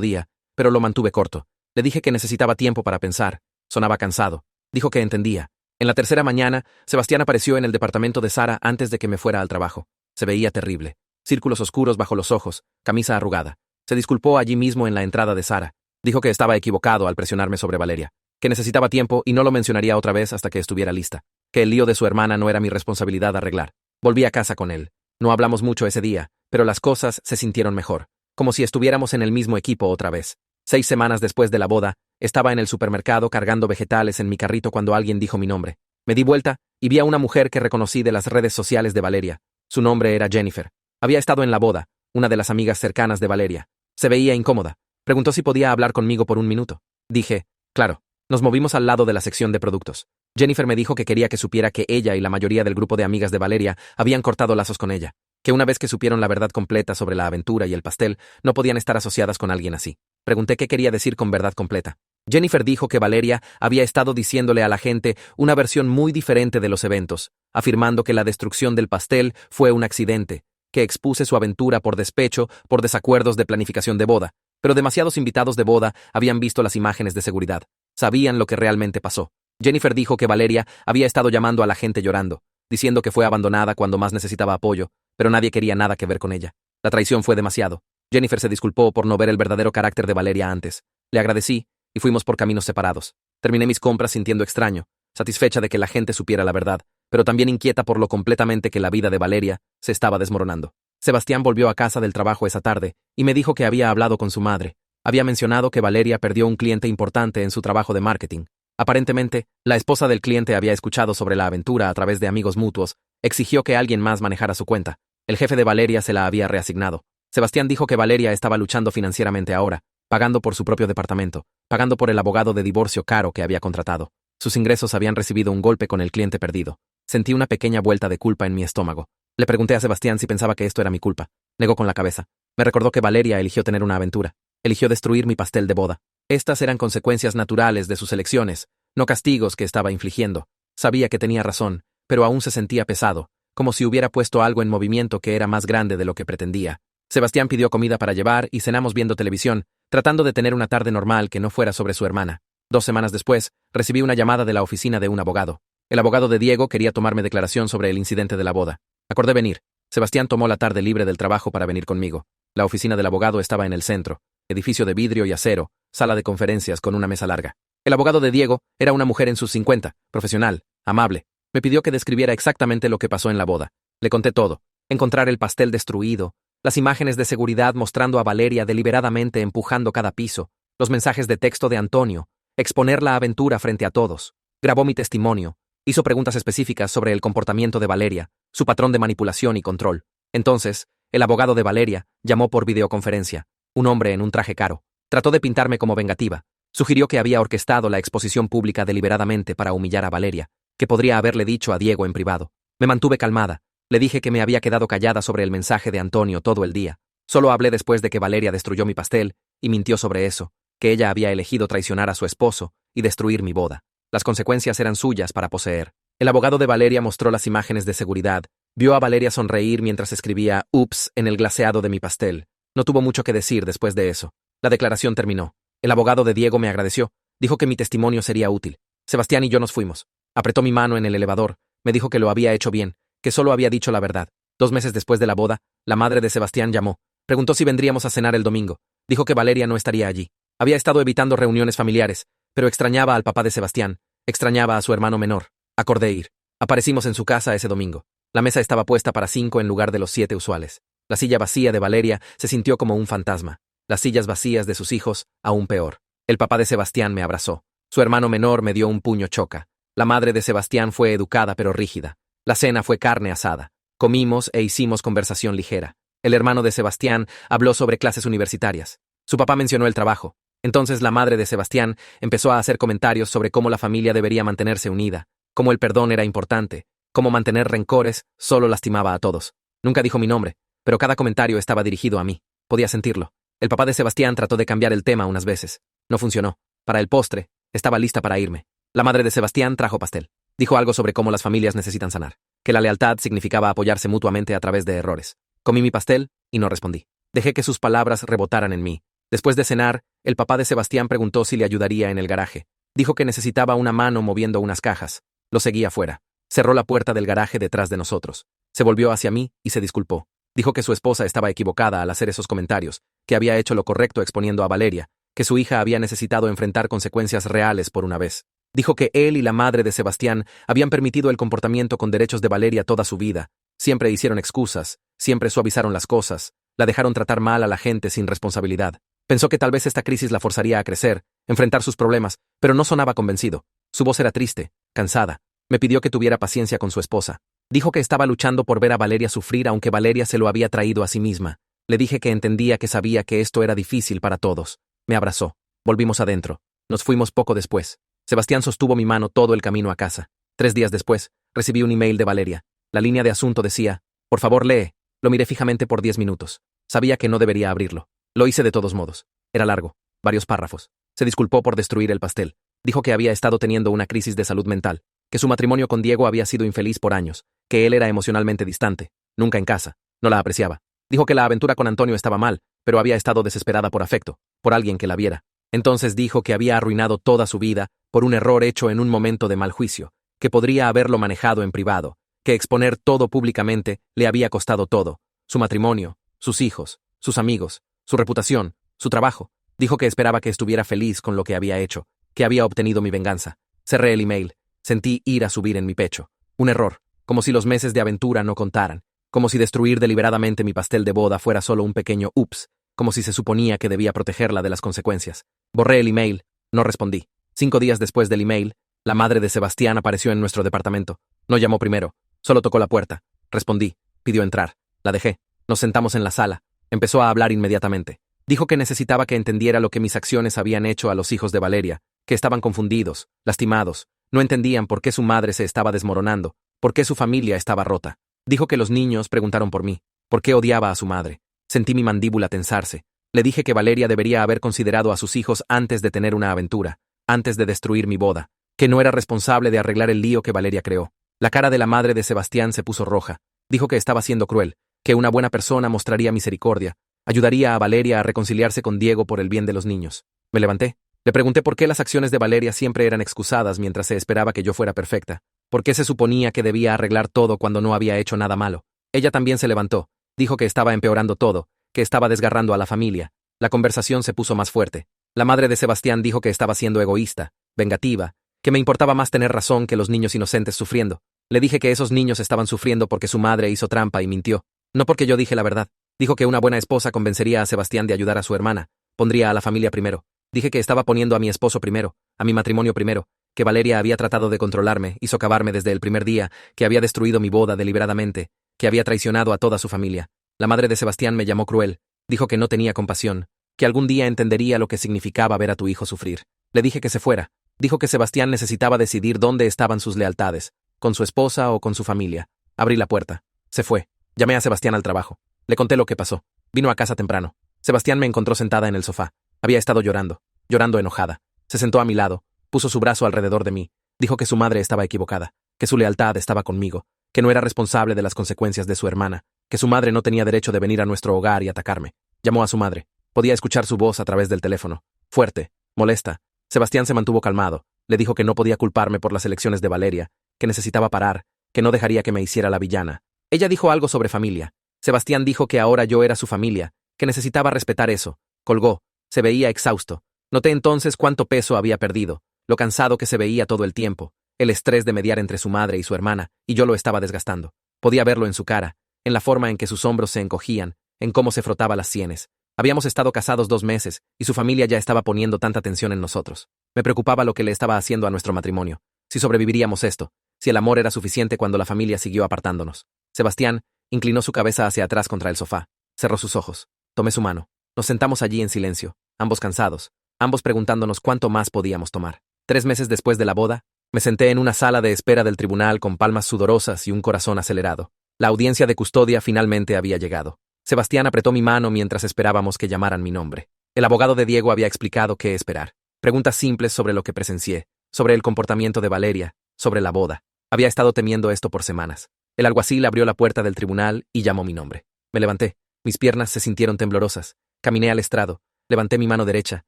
día, pero lo mantuve corto. Le dije que necesitaba tiempo para pensar. Sonaba cansado. Dijo que entendía. En la tercera mañana, Sebastián apareció en el departamento de Sara antes de que me fuera al trabajo. Se veía terrible. Círculos oscuros bajo los ojos, camisa arrugada. Se disculpó allí mismo en la entrada de Sara. Dijo que estaba equivocado al presionarme sobre Valeria, que necesitaba tiempo y no lo mencionaría otra vez hasta que estuviera lista, que el lío de su hermana no era mi responsabilidad arreglar. Volví a casa con él. No hablamos mucho ese día, pero las cosas se sintieron mejor, como si estuviéramos en el mismo equipo otra vez. 6 semanas después de la boda, estaba en el supermercado cargando vegetales en mi carrito cuando alguien dijo mi nombre. Me di vuelta y vi a una mujer que reconocí de las redes sociales de Valeria. Su nombre era Jennifer. Había estado en la boda, una de las amigas cercanas de Valeria. Se veía incómoda. Preguntó si podía hablar conmigo por 1 minuto. Dije, claro. Nos movimos al lado de la sección de productos. Jennifer me dijo que quería que supiera que ella y la mayoría del grupo de amigas de Valeria habían cortado lazos con ella. que una vez que supieron la verdad completa sobre la aventura y el pastel, no podían estar asociadas con alguien así. Pregunté qué quería decir con verdad completa. Jennifer dijo que Valeria había estado diciéndole a la gente una versión muy diferente de los eventos, afirmando que la destrucción del pastel fue un accidente, que expuse su aventura por despecho, por desacuerdos de planificación de boda, pero demasiados invitados de boda habían visto las imágenes de seguridad. Sabían lo que realmente pasó. Jennifer dijo que Valeria había estado llamando a la gente llorando, diciendo que fue abandonada cuando más necesitaba apoyo, pero nadie quería nada que ver con ella. La traición fue demasiado. Jennifer se disculpó por no ver el verdadero carácter de Valeria antes. Le agradecí, y fuimos por caminos separados. Terminé mis compras sintiendo extraño, satisfecha de que la gente supiera la verdad, pero también inquieta por lo completamente que la vida de Valeria se estaba desmoronando. Sebastián volvió a casa del trabajo esa tarde y me dijo que había hablado con su madre. Había mencionado que Valeria perdió un cliente importante en su trabajo de marketing. Aparentemente, la esposa del cliente había escuchado sobre la aventura a través de amigos mutuos, exigió que alguien más manejara su cuenta. El jefe de Valeria se la había reasignado. Sebastián dijo que Valeria estaba luchando financieramente ahora, pagando por su propio departamento, pagando por el abogado de divorcio caro que había contratado. Sus ingresos habían recibido un golpe con el cliente perdido. Sentí una pequeña vuelta de culpa en mi estómago. Le pregunté a Sebastián si pensaba que esto era mi culpa. Negó con la cabeza. Me recordó que Valeria eligió tener una aventura. Eligió destruir mi pastel de boda. Estas eran consecuencias naturales de sus elecciones, no castigos que estaba infligiendo. Sabía que tenía razón, pero aún se sentía pesado, como si hubiera puesto algo en movimiento que era más grande de lo que pretendía. Sebastián pidió comida para llevar y cenamos viendo televisión, tratando de tener una tarde normal que no fuera sobre su hermana. 2 semanas después, recibí una llamada de la oficina de un abogado. El abogado de Diego quería tomarme declaración sobre el incidente de la boda. Acordé venir. Sebastián tomó la tarde libre del trabajo para venir conmigo. La oficina del abogado estaba en el centro, edificio de vidrio y acero, sala de conferencias con una mesa larga. El abogado de Diego era una mujer en sus 50, profesional, amable. Me pidió que describiera exactamente lo que pasó en la boda. Le conté todo. Encontrar el pastel destruido, las imágenes de seguridad mostrando a Valeria deliberadamente empujando cada piso, los mensajes de texto de Antonio, exponer la aventura frente a todos. Grabó mi testimonio, hizo preguntas específicas sobre el comportamiento de Valeria, su patrón de manipulación y control. Entonces, el abogado de Valeria llamó por videoconferencia, un hombre en un traje caro. Trató de pintarme como vengativa. Sugirió que había orquestado la exposición pública deliberadamente para humillar a Valeria, que podría haberle dicho a Diego en privado. Me mantuve calmada. Le dije que me había quedado callada sobre el mensaje de Antonio todo el día. Solo hablé después de que Valeria destruyó mi pastel y mintió sobre eso, que ella había elegido traicionar a su esposo y destruir mi boda. Las consecuencias eran suyas para poseer. El abogado de Valeria mostró las imágenes de seguridad. Vio a Valeria sonreír mientras escribía "Ups" en el glaseado de mi pastel. No tuvo mucho que decir después de eso. La declaración terminó. El abogado de Diego me agradeció. Dijo que mi testimonio sería útil. Sebastián y yo nos fuimos. Apretó mi mano en el elevador. Me dijo que lo había hecho bien, que solo había dicho la verdad. 2 meses después de la boda, la madre de Sebastián llamó. Preguntó si vendríamos a cenar el domingo. Dijo que Valeria no estaría allí. Había estado evitando reuniones familiares, pero extrañaba al papá de Sebastián, extrañaba a su hermano menor. Acordé ir. Aparecimos en su casa ese domingo. La mesa estaba puesta para 5 en lugar de los 7 usuales. La silla vacía de Valeria se sintió como un fantasma. Las sillas vacías de sus hijos, aún peor. El papá de Sebastián me abrazó. Su hermano menor me dio un puño choca. La madre de Sebastián fue educada pero rígida. La cena fue carne asada. Comimos e hicimos conversación ligera. El hermano de Sebastián habló sobre clases universitarias. Su papá mencionó el trabajo. Entonces la madre de Sebastián empezó a hacer comentarios sobre cómo la familia debería mantenerse unida, cómo el perdón era importante, cómo mantener rencores solo lastimaba a todos. Nunca dijo mi nombre, pero cada comentario estaba dirigido a mí. Podía sentirlo. El papá de Sebastián trató de cambiar el tema unas veces. No funcionó. Para el postre, estaba lista para irme. La madre de Sebastián trajo pastel. Dijo algo sobre cómo las familias necesitan sanar, que la lealtad significaba apoyarse mutuamente a través de errores. Comí mi pastel y no respondí. Dejé que sus palabras rebotaran en mí. Después de cenar, el papá de Sebastián preguntó si le ayudaría en el garaje. Dijo que necesitaba una mano moviendo unas cajas. Lo seguí afuera. Cerró la puerta del garaje detrás de nosotros. Se volvió hacia mí y se disculpó. Dijo que su esposa estaba equivocada al hacer esos comentarios, que había hecho lo correcto exponiendo a Valeria, que su hija había necesitado enfrentar consecuencias reales por una vez. Dijo que él y la madre de Sebastián habían permitido el comportamiento con derechos de Valeria toda su vida. Siempre hicieron excusas, siempre suavizaron las cosas, la dejaron tratar mal a la gente sin responsabilidad. Pensó que tal vez esta crisis la forzaría a crecer, enfrentar sus problemas, pero no sonaba convencido. Su voz era triste, cansada. Me pidió que tuviera paciencia con su esposa. Dijo que estaba luchando por ver a Valeria sufrir aunque Valeria se lo había traído a sí misma. Le dije que entendía que sabía que esto era difícil para todos. Me abrazó. Volvimos adentro. Nos fuimos poco después. Sebastián sostuvo mi mano todo el camino a casa. 3 días después, recibí un email de Valeria. La línea de asunto decía: por favor lee. Lo miré fijamente por 10 minutos. Sabía que no debería abrirlo. Lo hice de todos modos. Era largo, varios párrafos. Se disculpó por destruir el pastel. Dijo que había estado teniendo una crisis de salud mental, que su matrimonio con Diego había sido infeliz por años, que él era emocionalmente distante, nunca en casa, no la apreciaba. Dijo que la aventura con Antonio estaba mal, pero había estado desesperada por afecto, por alguien que la viera. Entonces dijo que había arruinado toda su vida por un error hecho en un momento de mal juicio, que podría haberlo manejado en privado, que exponer todo públicamente le había costado todo, su matrimonio, sus hijos, sus amigos, su reputación, su trabajo. Dijo que esperaba que estuviera feliz con lo que había hecho, que había obtenido mi venganza. Cerré el email. Sentí ira subir en mi pecho. Un error, como si los meses de aventura no contaran, como si destruir deliberadamente mi pastel de boda fuera solo un pequeño ups, como si se suponía que debía protegerla de las consecuencias. Borré el email, no respondí. 5 días después del email, la madre de Sebastián apareció en nuestro departamento. No llamó primero, solo tocó la puerta. Respondí, pidió entrar. La dejé. Nos sentamos en la sala. Empezó a hablar inmediatamente. Dijo que necesitaba que entendiera lo que mis acciones habían hecho a los hijos de Valeria, que estaban confundidos, lastimados, no entendían por qué su madre se estaba desmoronando, por qué su familia estaba rota. Dijo que los niños preguntaron por mí, por qué odiaba a su madre. Sentí mi mandíbula tensarse. Le dije que Valeria debería haber considerado a sus hijos antes de tener una aventura, antes de destruir mi boda, que no era responsable de arreglar el lío que Valeria creó. La cara de la madre de Sebastián se puso roja. Dijo que estaba siendo cruel, que una buena persona mostraría misericordia, ayudaría a Valeria a reconciliarse con Diego por el bien de los niños. Me levanté. Le pregunté por qué las acciones de Valeria siempre eran excusadas mientras se esperaba que yo fuera perfecta. ¿Por qué se suponía que debía arreglar todo cuando no había hecho nada malo? Ella también se levantó. Dijo que estaba empeorando todo, que estaba desgarrando a la familia. La conversación se puso más fuerte. La madre de Sebastián dijo que estaba siendo egoísta, vengativa, que me importaba más tener razón que los niños inocentes sufriendo. Le dije que esos niños estaban sufriendo porque su madre hizo trampa y mintió, no porque yo dije la verdad. Dijo que una buena esposa convencería a Sebastián de ayudar a su hermana, pondría a la familia primero. Dije que estaba poniendo a mi esposo primero, a mi matrimonio primero, que Valeria había tratado de controlarme y socavarme desde el primer día, que había destruido mi boda deliberadamente, que había traicionado a toda su familia. La madre de Sebastián me llamó cruel, dijo que no tenía compasión, que algún día entendería lo que significaba ver a tu hijo sufrir. Le dije que se fuera. Dijo que Sebastián necesitaba decidir dónde estaban sus lealtades, con su esposa o con su familia. Abrí la puerta. Se fue. Llamé a Sebastián al trabajo. Le conté lo que pasó. Vino a casa temprano. Sebastián me encontró sentada en el sofá. Había estado llorando enojada. Se sentó a mi lado, puso su brazo alrededor de mí. Dijo que su madre estaba equivocada, que su lealtad estaba conmigo, que no era responsable de las consecuencias de su hermana, que su madre no tenía derecho de venir a nuestro hogar y atacarme. Llamó a su madre. Podía escuchar su voz a través del teléfono. Fuerte, molesta. Sebastián se mantuvo calmado. Le dijo que no podía culparme por las elecciones de Valeria, que necesitaba parar, que no dejaría que me hiciera la villana. Ella dijo algo sobre familia. Sebastián dijo que ahora yo era su familia, que necesitaba respetar eso. Colgó. Se veía exhausto. Noté entonces cuánto peso había perdido, lo cansado que se veía todo el tiempo, el estrés de mediar entre su madre y su hermana, y yo lo estaba desgastando. Podía verlo en su cara, en la forma en que sus hombros se encogían, en cómo se frotaba las sienes. Habíamos estado casados 2 meses, y su familia ya estaba poniendo tanta tensión en nosotros. Me preocupaba lo que le estaba haciendo a nuestro matrimonio, si sobreviviríamos esto, si el amor era suficiente cuando la familia siguió apartándonos. Sebastián inclinó su cabeza hacia atrás contra el sofá, cerró sus ojos, tomé su mano. Nos sentamos allí en silencio, ambos cansados, ambos preguntándonos cuánto más podíamos tomar. 3 meses después de la boda, me senté en una sala de espera del tribunal con palmas sudorosas y un corazón acelerado. La audiencia de custodia finalmente había llegado. Sebastián apretó mi mano mientras esperábamos que llamaran mi nombre. El abogado de Diego había explicado qué esperar. Preguntas simples sobre lo que presencié, sobre el comportamiento de Valeria, sobre la boda. Había estado temiendo esto por semanas. El alguacil abrió la puerta del tribunal y llamó mi nombre. Me levanté. Mis piernas se sintieron temblorosas. Caminé al estrado. Levanté mi mano derecha.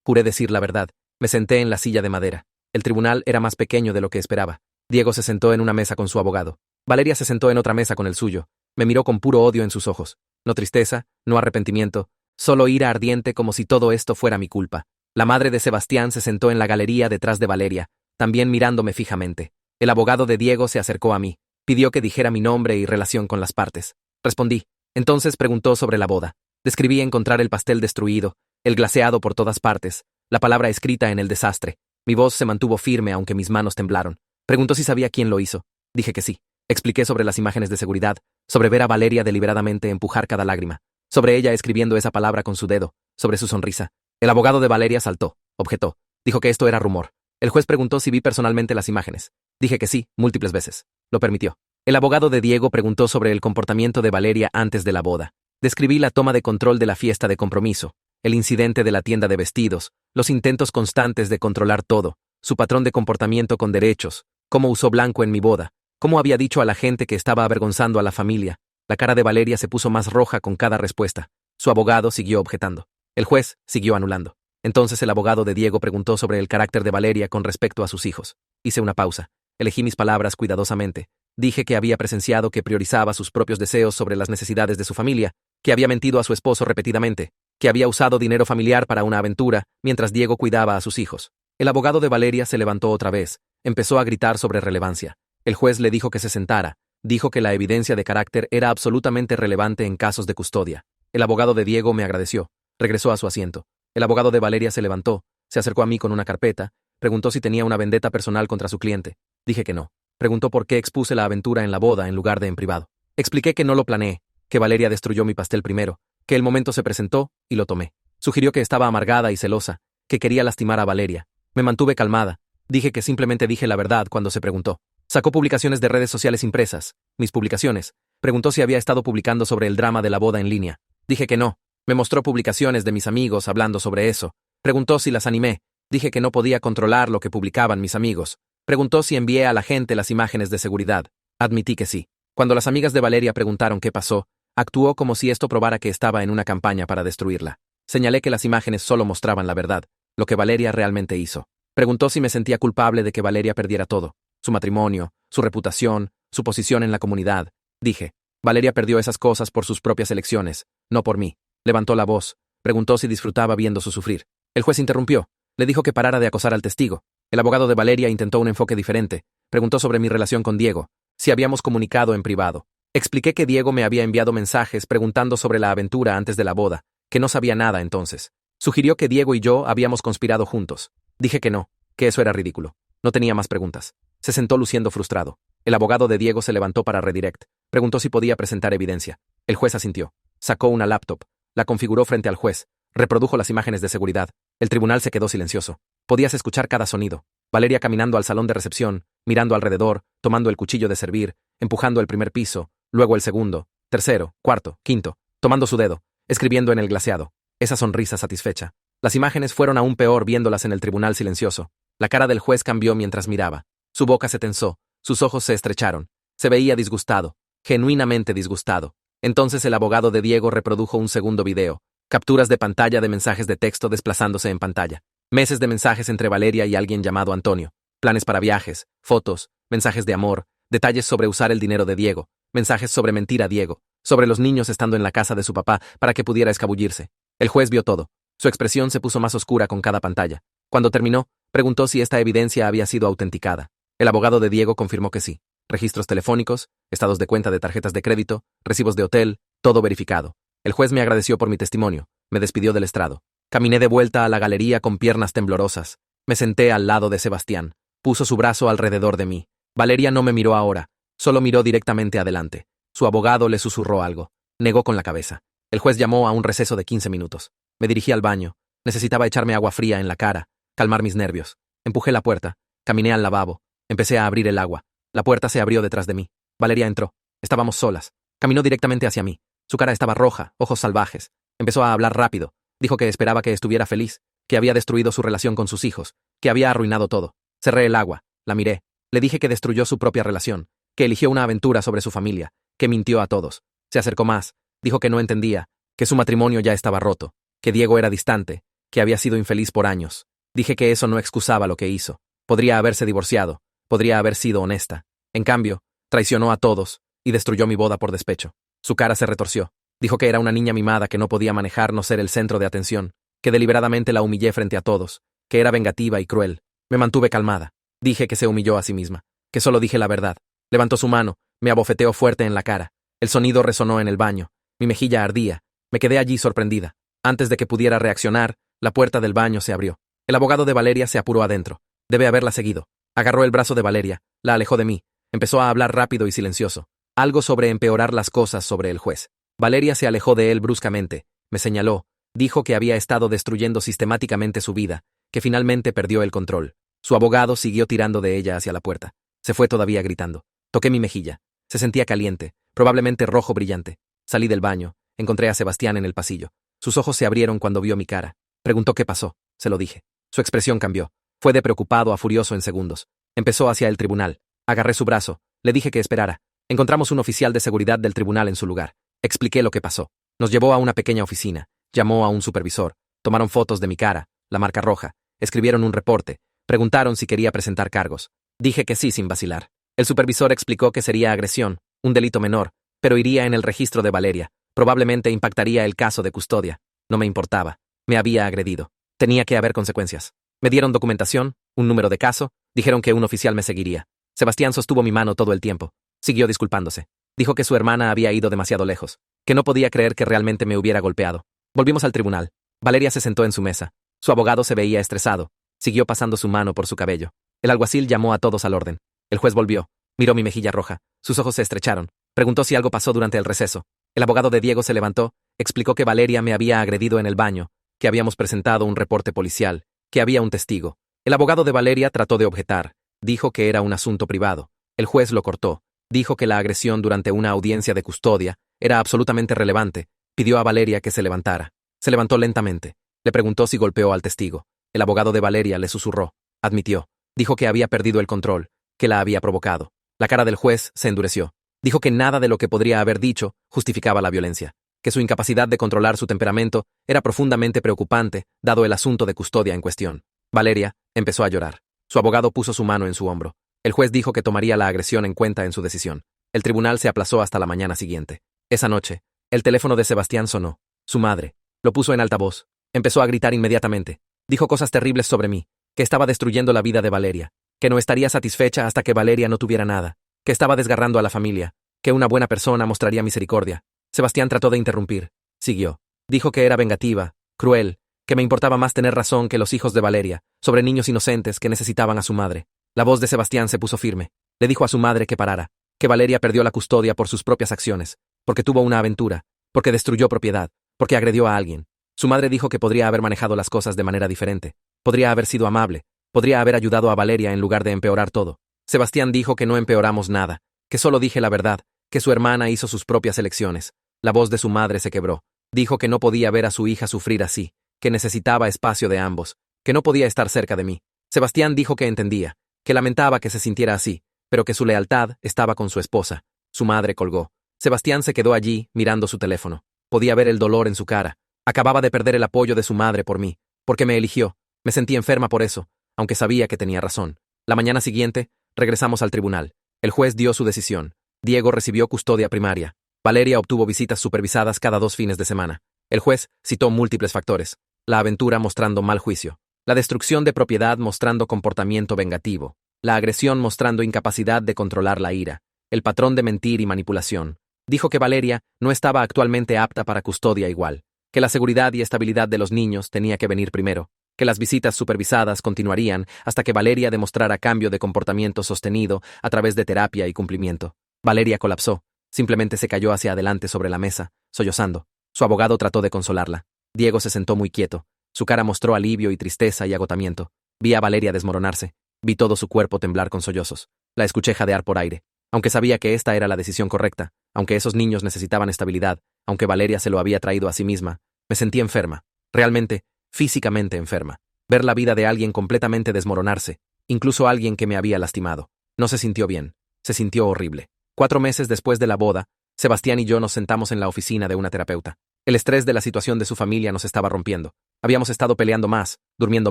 Juré decir la verdad. Me senté en la silla de madera. El tribunal era más pequeño de lo que esperaba. Diego se sentó en una mesa con su abogado. Valeria se sentó en otra mesa con el suyo. Me miró con puro odio en sus ojos. No tristeza, no arrepentimiento, solo ira ardiente como si todo esto fuera mi culpa. La madre de Sebastián se sentó en la galería detrás de Valeria, también mirándome fijamente. El abogado de Diego se acercó a mí. Pidió que dijera mi nombre y relación con las partes. Respondí. Entonces preguntó sobre la boda. Describí encontrar el pastel destruido, el glaseado por todas partes, la palabra escrita en el desastre. Mi voz se mantuvo firme aunque mis manos temblaron. Preguntó si sabía quién lo hizo. Dije que sí. Expliqué sobre las imágenes de seguridad, sobre ver a Valeria deliberadamente empujar cada lágrima, sobre ella escribiendo esa palabra con su dedo, sobre su sonrisa. El abogado de Valeria saltó, objetó. Dijo que esto era rumor. El juez preguntó si vi personalmente las imágenes. Dije que sí, múltiples veces. Lo permitió. El abogado de Diego preguntó sobre el comportamiento de Valeria antes de la boda. Describí la toma de control de la fiesta de compromiso, el incidente de la tienda de vestidos, los intentos constantes de controlar todo, su patrón de comportamiento con derechos, cómo usó blanco en mi boda, cómo había dicho a la gente que estaba avergonzando a la familia. La cara de Valeria se puso más roja con cada respuesta. Su abogado siguió objetando. El juez siguió anulando. Entonces el abogado de Diego preguntó sobre el carácter de Valeria con respecto a sus hijos. Hice una pausa. Elegí mis palabras cuidadosamente. Dije que había presenciado que priorizaba sus propios deseos sobre las necesidades de su familia, que había mentido a su esposo repetidamente, que había usado dinero familiar para una aventura, mientras Diego cuidaba a sus hijos. El abogado de Valeria se levantó otra vez. Empezó a gritar sobre relevancia. El juez le dijo que se sentara. Dijo que la evidencia de carácter era absolutamente relevante en casos de custodia. El abogado de Diego me agradeció. Regresó a su asiento. El abogado de Valeria se levantó, se acercó a mí con una carpeta, preguntó si tenía una vendetta personal contra su cliente. Dije que no. Preguntó por qué expuse la aventura en la boda en lugar de en privado. Expliqué que no lo planeé, que Valeria destruyó mi pastel primero, que el momento se presentó y lo tomé. Sugirió que estaba amargada y celosa, que quería lastimar a Valeria. Me mantuve calmada. Dije que simplemente dije la verdad cuando se preguntó. Sacó publicaciones de redes sociales impresas, mis publicaciones. Preguntó si había estado publicando sobre el drama de la boda en línea. Dije que no. Me mostró publicaciones de mis amigos hablando sobre eso. Preguntó si las animé. Dije que no podía controlar lo que publicaban mis amigos. Preguntó si envié a la gente las imágenes de seguridad. Admití que sí. Cuando las amigas de Valeria preguntaron qué pasó, actuó como si esto probara que estaba en una campaña para destruirla. Señalé que las imágenes solo mostraban la verdad, lo que Valeria realmente hizo. Preguntó si me sentía culpable de que Valeria perdiera todo. Su matrimonio, su reputación, su posición en la comunidad. Dije, Valeria perdió esas cosas por sus propias elecciones, no por mí. Levantó la voz. Preguntó si disfrutaba viendo su sufrir. El juez interrumpió. Le dijo que parara de acosar al testigo. El abogado de Valeria intentó un enfoque diferente. Preguntó sobre mi relación con Diego, si habíamos comunicado en privado. Expliqué que Diego me había enviado mensajes preguntando sobre la aventura antes de la boda, que no sabía nada entonces. Sugirió que Diego y yo habíamos conspirado juntos. Dije que no, que eso era ridículo. No tenía más preguntas. Se sentó luciendo frustrado. El abogado de Diego se levantó para redirect. Preguntó si podía presentar evidencia. El juez asintió. Sacó una laptop. La configuró frente al juez. Reprodujo las imágenes de seguridad. El tribunal se quedó silencioso. Podías escuchar cada sonido. Valeria caminando al salón de recepción, mirando alrededor, tomando el cuchillo de servir, empujando el primer piso, luego el segundo, tercero, cuarto, quinto, tomando su dedo, escribiendo en el glaseado. Esa sonrisa satisfecha. Las imágenes fueron aún peor viéndolas en el tribunal silencioso. La cara del juez cambió mientras miraba. Su boca se tensó, sus ojos se estrecharon. Se veía disgustado, genuinamente disgustado. Entonces el abogado de Diego reprodujo un segundo video, capturas de pantalla de mensajes de texto desplazándose en pantalla. Meses de mensajes entre Valeria y alguien llamado Antonio. Planes para viajes, fotos, mensajes de amor, detalles sobre usar el dinero de Diego, mensajes sobre mentir a Diego, sobre los niños estando en la casa de su papá para que pudiera escabullirse. El juez vio todo. Su expresión se puso más oscura con cada pantalla. Cuando terminó, preguntó si esta evidencia había sido autenticada. El abogado de Diego confirmó que sí. Registros telefónicos, estados de cuenta de tarjetas de crédito, recibos de hotel, todo verificado. El juez me agradeció por mi testimonio. Me despidió del estrado. Caminé de vuelta a la galería con piernas temblorosas. Me senté al lado de Sebastián. Puso su brazo alrededor de mí. Valeria no me miró ahora, solo miró directamente adelante. Su abogado le susurró algo. Negó con la cabeza. El juez llamó a un receso de 15 minutos. Me dirigí al baño. Necesitaba echarme agua fría en la cara, calmar mis nervios. Empujé la puerta. Caminé al lavabo. Empecé a abrir el agua. La puerta se abrió detrás de mí. Valeria entró. Estábamos solas. Caminó directamente hacia mí. Su cara estaba roja, ojos salvajes. Empezó a hablar rápido. Dijo que esperaba que estuviera feliz, que había destruido su relación con sus hijos, que había arruinado todo. Cerré el agua, la miré. Le dije que destruyó su propia relación, que eligió una aventura sobre su familia, que mintió a todos. Se acercó más. Dijo que no entendía, que su matrimonio ya estaba roto, que Diego era distante, que había sido infeliz por años. Dije que eso no excusaba lo que hizo. Podría haberse divorciado, podría haber sido honesta. En cambio, traicionó a todos y destruyó mi boda por despecho. Su cara se retorció. Dijo que era una niña mimada que no podía manejar no ser el centro de atención, que deliberadamente la humillé frente a todos, que era vengativa y cruel. Me mantuve calmada. Dije que se humilló a sí misma, que solo dije la verdad. Levantó su mano, me abofeteó fuerte en la cara. El sonido resonó en el baño. Mi mejilla ardía. Me quedé allí sorprendida. Antes de que pudiera reaccionar, la puerta del baño se abrió. El abogado de Valeria se apuró adentro. Debe haberla seguido. Agarró el brazo de Valeria, la alejó de mí. Empezó a hablar rápido y silencioso. Algo sobre empeorar las cosas sobre el juez. Valeria se alejó de él bruscamente, me señaló, dijo que había estado destruyendo sistemáticamente su vida, que finalmente perdió el control. Su abogado siguió tirando de ella hacia la puerta. Se fue todavía gritando. Toqué mi mejilla. Se sentía caliente, probablemente rojo brillante. Salí del baño. Encontré a Sebastián en el pasillo. Sus ojos se abrieron cuando vio mi cara. Preguntó qué pasó. Se lo dije. Su expresión cambió. Fue de preocupado a furioso en segundos. Empezó hacia el tribunal. Agarré su brazo. Le dije que esperara. Encontramos un oficial de seguridad del tribunal en su lugar. Expliqué lo que pasó. Nos llevó a una pequeña oficina. Llamó a un supervisor. Tomaron fotos de mi cara, la marca roja. Escribieron un reporte. Preguntaron si quería presentar cargos. Dije que sí sin vacilar. El supervisor explicó que sería agresión, un delito menor, pero iría en el registro de Valeria. Probablemente impactaría el caso de custodia. No me importaba. Me había agredido. Tenía que haber consecuencias. Me dieron documentación, un número de caso, dijeron que un oficial me seguiría. Sebastián sostuvo mi mano todo el tiempo. Siguió disculpándose. Dijo que su hermana había ido demasiado lejos, que no podía creer que realmente me hubiera golpeado. Volvimos al tribunal. Valeria se sentó en su mesa. Su abogado se veía estresado. Siguió pasando su mano por su cabello. El alguacil llamó a todos al orden. El juez volvió. Miró mi mejilla roja. Sus ojos se estrecharon. Preguntó si algo pasó durante el receso. El abogado de Diego se levantó, explicó que Valeria me había agredido en el baño, que habíamos presentado un reporte policial, que había un testigo. El abogado de Valeria trató de objetar. Dijo que era un asunto privado. El juez lo cortó. Dijo que la agresión durante una audiencia de custodia era absolutamente relevante. Pidió a Valeria que se levantara. Se levantó lentamente. Le preguntó si golpeó al testigo. El abogado de Valeria le susurró. Admitió. Dijo que había perdido el control, que la había provocado. La cara del juez se endureció. Dijo que nada de lo que podría haber dicho justificaba la violencia, que su incapacidad de controlar su temperamento era profundamente preocupante, dado el asunto de custodia en cuestión. Valeria empezó a llorar. Su abogado puso su mano en su hombro. El juez dijo que tomaría la agresión en cuenta en su decisión. El tribunal se aplazó hasta la mañana siguiente. Esa noche, el teléfono de Sebastián sonó. Su madre. Lo puso en altavoz. Empezó a gritar inmediatamente. Dijo cosas terribles sobre mí, que estaba destruyendo la vida de Valeria, que no estaría satisfecha hasta que Valeria no tuviera nada, que estaba desgarrando a la familia, que una buena persona mostraría misericordia. Sebastián trató de interrumpir. Siguió. Dijo que era vengativa, cruel, que me importaba más tener razón que los hijos de Valeria, sobre niños inocentes que necesitaban a su madre. La voz de Sebastián se puso firme. Le dijo a su madre que parara, que Valeria perdió la custodia por sus propias acciones, porque tuvo una aventura, porque destruyó propiedad, porque agredió a alguien. Su madre dijo que podría haber manejado las cosas de manera diferente, podría haber sido amable, podría haber ayudado a Valeria en lugar de empeorar todo. Sebastián dijo que no empeoramos nada, que solo dije la verdad, que su hermana hizo sus propias elecciones. La voz de su madre se quebró. Dijo que no podía ver a su hija sufrir así, que necesitaba espacio de ambos, que no podía estar cerca de mí. Sebastián dijo que entendía, que lamentaba que se sintiera así, pero que su lealtad estaba con su esposa. Su madre colgó. Sebastián se quedó allí, mirando su teléfono. Podía ver el dolor en su cara. Acababa de perder el apoyo de su madre por mí, porque me eligió. Me sentí enferma por eso, aunque sabía que tenía razón. La mañana siguiente, regresamos al tribunal. El juez dio su decisión. Diego recibió custodia primaria. Valeria obtuvo visitas supervisadas cada 2 fines de semana. El juez citó múltiples factores. La aventura mostrando mal juicio. La destrucción de propiedad mostrando comportamiento vengativo. La agresión mostrando incapacidad de controlar la ira. El patrón de mentir y manipulación. Dijo que Valeria no estaba actualmente apta para custodia igual. Que la seguridad y estabilidad de los niños tenía que venir primero. Que las visitas supervisadas continuarían hasta que Valeria demostrara cambio de comportamiento sostenido a través de terapia y cumplimiento. Valeria colapsó. Simplemente se cayó hacia adelante sobre la mesa, sollozando. Su abogado trató de consolarla. Diego se sentó muy quieto. Su cara mostró alivio y tristeza y agotamiento. Vi a Valeria desmoronarse. Vi todo su cuerpo temblar con sollozos. La escuché jadear por aire. Aunque sabía que esta era la decisión correcta, aunque esos niños necesitaban estabilidad, aunque Valeria se lo había traído a sí misma, me sentí enferma. Realmente, físicamente enferma. Ver la vida de alguien completamente desmoronarse, incluso alguien que me había lastimado. No se sintió bien. Se sintió horrible. 4 meses después de la boda, Sebastián y yo nos sentamos en la oficina de una terapeuta. El estrés de la situación de su familia nos estaba rompiendo. Habíamos estado peleando más, durmiendo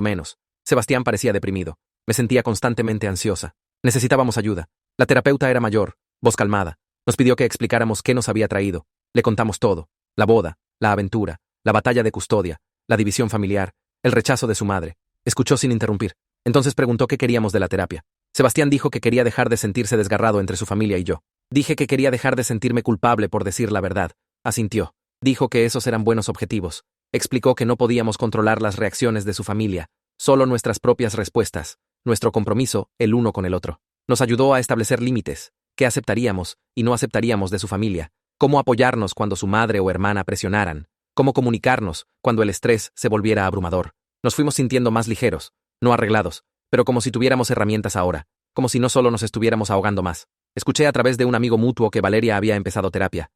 menos. Sebastián parecía deprimido. Me sentía constantemente ansiosa. Necesitábamos ayuda. La terapeuta era mayor, voz calmada. Nos pidió que explicáramos qué nos había traído. Le contamos todo. La boda, la aventura, la batalla de custodia, la división familiar, el rechazo de su madre. Escuchó sin interrumpir. Entonces preguntó qué queríamos de la terapia. Sebastián dijo que quería dejar de sentirse desgarrado entre su familia y yo. Dije que quería dejar de sentirme culpable por decir la verdad. Asintió. Dijo que esos eran buenos objetivos. Explicó que no podíamos controlar las reacciones de su familia, solo nuestras propias respuestas, nuestro compromiso el uno con el otro. Nos ayudó a establecer límites, qué aceptaríamos y no aceptaríamos de su familia, cómo apoyarnos cuando su madre o hermana presionaran, cómo comunicarnos cuando el estrés se volviera abrumador. Nos fuimos sintiendo más ligeros, no arreglados, pero como si tuviéramos herramientas ahora, como si no solo nos estuviéramos ahogando más. Escuché a través de un amigo mutuo que Valeria había empezado terapia